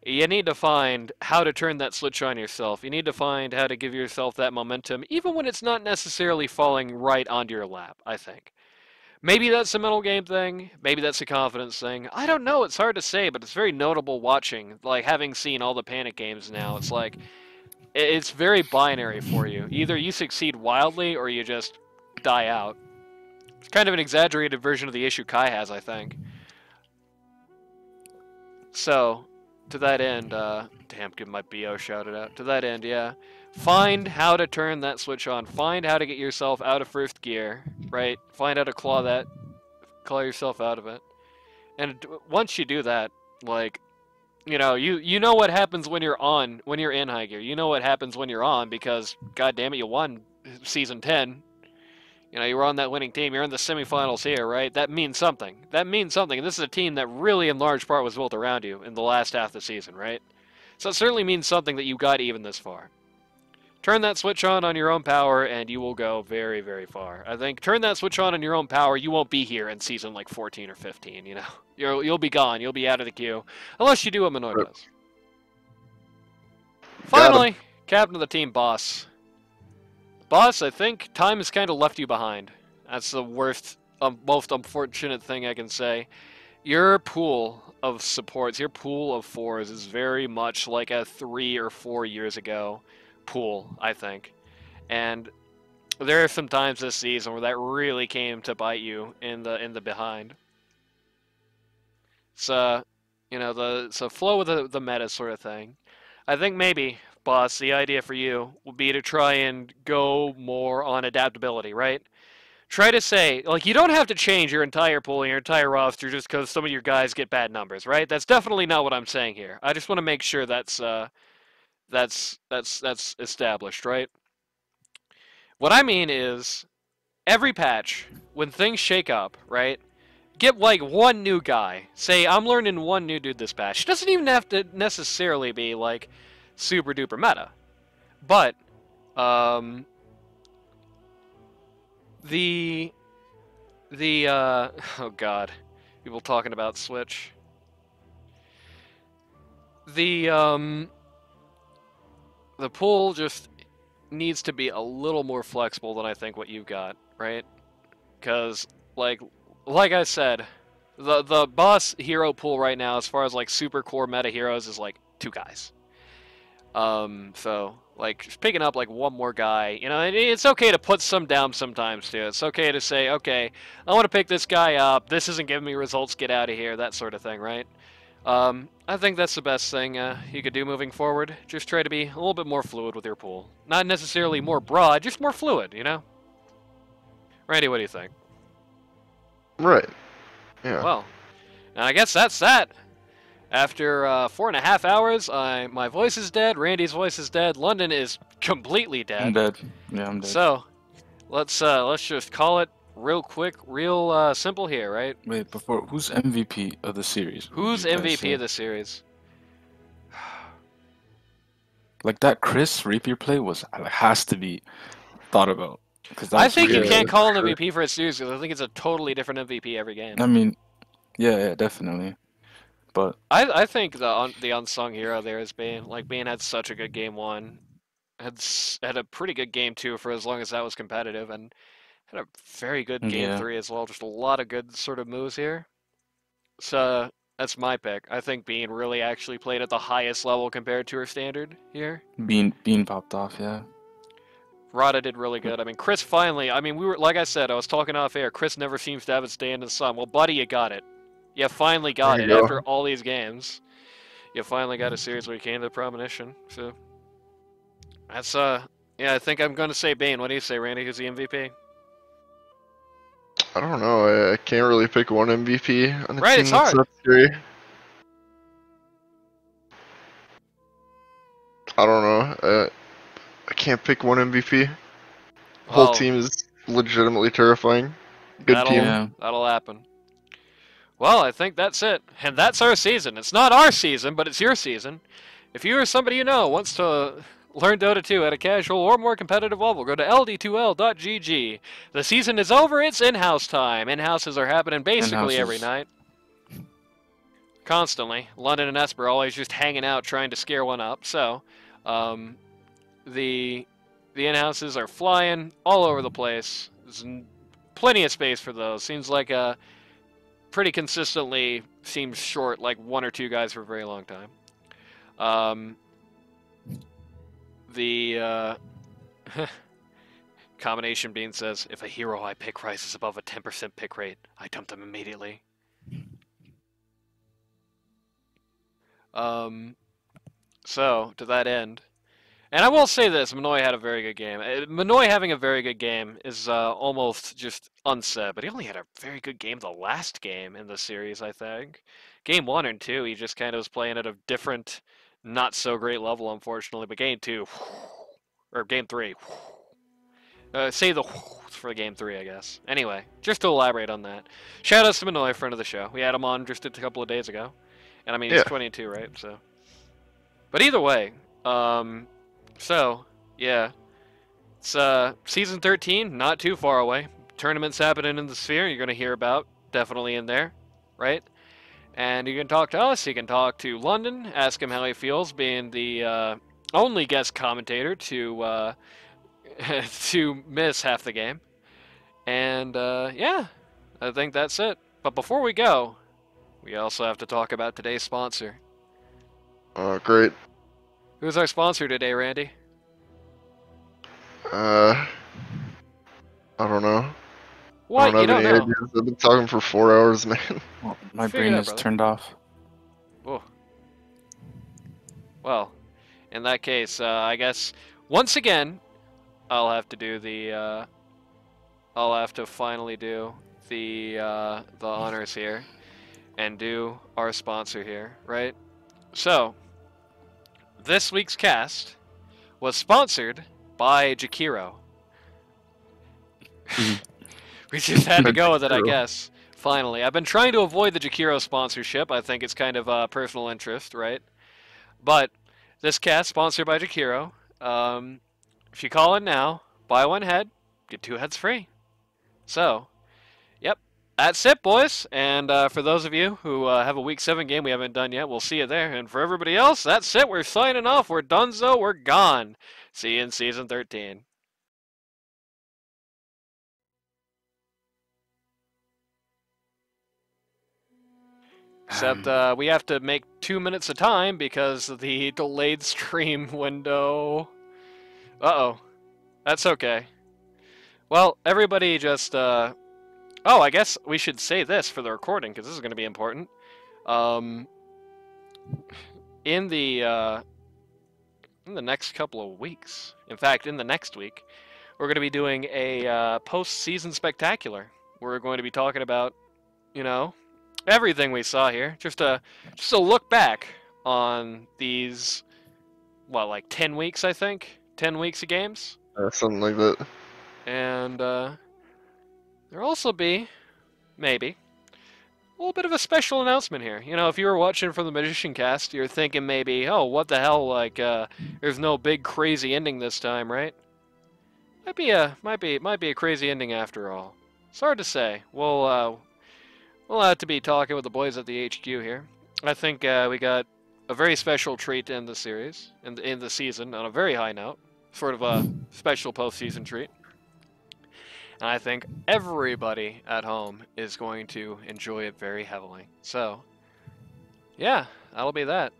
You need to find how to turn that switch on yourself. You need to find how to give yourself that momentum, even when it's not necessarily falling right onto your lap, I think. Maybe that's a mental game thing. Maybe that's a confidence thing. I don't know. It's hard to say, but it's very notable watching. Like, having seen all the Panic games now, it's like, it's very binary for you. Either you succeed wildly or you just die out. It's kind of an exaggerated version of the issue Kai has, I think. So, to that end, damn, give my BO shouted out. To that end, yeah. Find how to turn that switch on. Find how to get yourself out of first gear, right? Find how to claw yourself out of it. And once you do that, like, you know what happens when you're in high gear. You know what happens when you're on because, god damn it, you won Season 10. You know, you were on that winning team. You're in the semifinals here, right? That means something. That means something. And this is a team that really, in large part, was built around you in the last half of the season, right? So it certainly means something that you got even this far. Turn that switch on your own power, and you will go very, very far. I think turn that switch on your own power, you won't be here in season like 14 or 15. You know, you'll be gone. You'll be out of the queue, unless you do what Minoy does. Finally, captain of the team, Boss. Boss, I think time has kind of left you behind. That's the worst, most unfortunate thing I can say. Your pool of supports, your pool of fours is very much like a 3 or 4 years ago pool, I think. And there are some times this season where that really came to bite you in the behind. So, you know, so flow with the meta sort of thing. I think maybe, Boss, the idea for you would be to try and go more on adaptability, right? Try to say, like, you don't have to change your entire pool and your entire roster just because some of your guys get bad numbers, right? That's definitely not what I'm saying here. I just want to make sure that's established, right? What I mean is, every patch, when things shake up, right? Get like one new guy. Say, I'm learning one new dude this patch. It doesn't even have to necessarily be like super duper meta. But oh god, people talking about Switch. The pool just needs to be a little more flexible than I think what you've got, right? Because like I said, the boss hero pool right now, as far as like super core meta heroes, is like 2 guys. So like just picking up like one more guy, you know, it's okay to put some down sometimes too. It's okay to say, okay, I want to pick this guy up. This isn't giving me results. Get out of here. That sort of thing, right? I think that's the best thing you could do moving forward. Just try to be a little bit more fluid with your pool. Not necessarily more broad, just more fluid, you know? Randy, what do you think? Right. Yeah. Well, I guess that's that. After 4.5 hours, my voice is dead, Randy's voice is dead, London is completely dead. I'm dead. Yeah, I'm dead. So, let's just call it real quick, real simple here, right? Wait, before, who's MVP of the series? Who's MVP of the series? Like that Chris rapier play has to be thought about. I think you can't call an MVP for a series because I think it's a totally different MVP every game. I mean, yeah, definitely. But I think the unsung hero there is Bane. Like, Bane had such a good game 1. Had a pretty good game 2 for as long as that was competitive, and had a very good game 3 as well. Just a lot of good sort of moves here. So that's my pick. I think Bean really actually played at the highest level compared to her standard here. Bean popped off, yeah. Rada did really good. I mean, Chris finally, we were, like I said, I was talking off air, Chris never seems to have his day in the sun. Well, buddy, you got it. You finally got it after all these games. You finally got a series where you came to the premonition. So that's yeah, I think I'm gonna say Bane. What do you say, Randy? Who's the MVP? I don't know. I can't really pick one MVP on the right, team it's hard. That's scary. I don't know. I can't pick one MVP. The whole team is legitimately terrifying. Good team. Yeah. That'll happen. Well, I think that's it. And that's our season. It's not our season, but it's your season. If you or somebody you know wants to learn Dota 2 at a casual or more competitive level, go to ld2l.gg. The season is over. It's in-house time. In-houses are happening basically every night. Constantly. London and Esper always just hanging out trying to scare one up. So, the in-houses are flying all over the place. There's plenty of space for those. Seems like pretty consistently seems short, like 1 or 2 guys for a very long time. the Combination Bean says, if a hero I pick rises above a 10% pick rate, I dump them immediately. So, to that end, and I will say this, Minoy had a very good game. Minoy having a very good game is almost just unsaid, but he only had a very good game the last game in the series, I think. Game 1 and 2, he just kind of was playing at a different, not so great level, unfortunately, but Game 2, or Game 3, say the for Game 3, I guess. Anyway, just to elaborate on that. Shoutouts to Minoy, friend of the show. We had him on just a couple of days ago. And I mean, he's 22, right? So, but either way, so, yeah. It's Season 13, not too far away. Tournaments happening in the Sphere, you're going to hear about, definitely in there, right? And you can talk to us, you can talk to London, ask him how he feels being the only guest commentator to to miss half the game. And, yeah, I think that's it. But before we go, we also have to talk about today's sponsor. Great. Who's our sponsor today, Randy? I don't know. What? I don't You don't have any know? ideas. I've been talking for 4 hours, man. Well, my Figure brain it out, is brother. turned off. Oh. Well, in that case, I guess once again, I'll have to do the. I'll have to finally do the honors here, and do our sponsor here, right? So, this week's cast was sponsored by Jakiro. We just had to go with it, I guess. Finally, I've been trying to avoid the Jakiro sponsorship. I think it's kind of personal interest, right? But this cast sponsored by Jakiro. If you call in now, buy one head, get 2 heads free. So, yep, that's it, boys. And for those of you who have a Week 7 game we haven't done yet, we'll see you there. And for everybody else, that's it. We're signing off. We're donezo. We're gone. See you in Season 13. Except we have to make 2 minutes of time because of the delayed stream window. Uh-oh. That's okay. Well, everybody just... Oh, I guess we should say this for the recording, because this is going to be important. In the next couple of weeks, in fact, in the next week, we're going to be doing a post-season spectacular. We're going to be talking about, you know, everything we saw here. Just a look back on these, what, like 10 weeks, I think? 10 weeks of games? Something like that. And there'll also be, maybe, a little bit of a special announcement here. You know, if you were watching from the Magician Cast, you're thinking maybe, oh, what the hell, like, there's no big crazy ending this time, right? Might be a crazy ending after all. It's hard to say. We'll have to be talking with the boys at the HQ here. I think we got a very special treat to end the series, in the season, on a very high note. Sort of a special postseason treat. And I think everybody at home is going to enjoy it very heavily. So, yeah, that'll be that.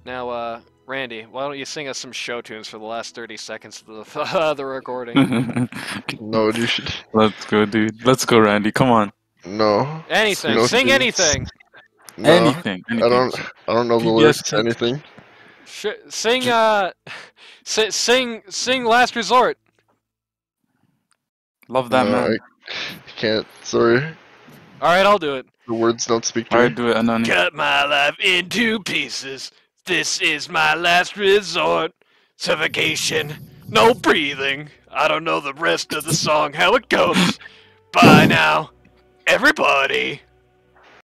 Now, Randy, why don't you sing us some show tunes for the last 30 seconds of the recording? No, you should. Let's go, dude. Let's go, Randy. Come on. No. Anything. No, Sing dude. anything. No. Anything. I don't know the PBS lyrics to text. anything. Sing Last Resort. Love that, No, man. I can't. Sorry. Alright, I'll do it. The words don't speak to Alright, me. do it, Anani. Cut my life into pieces. This is my last resort. Suffocation. No breathing. I don't know the rest of the song, how it goes. Bye now, everybody.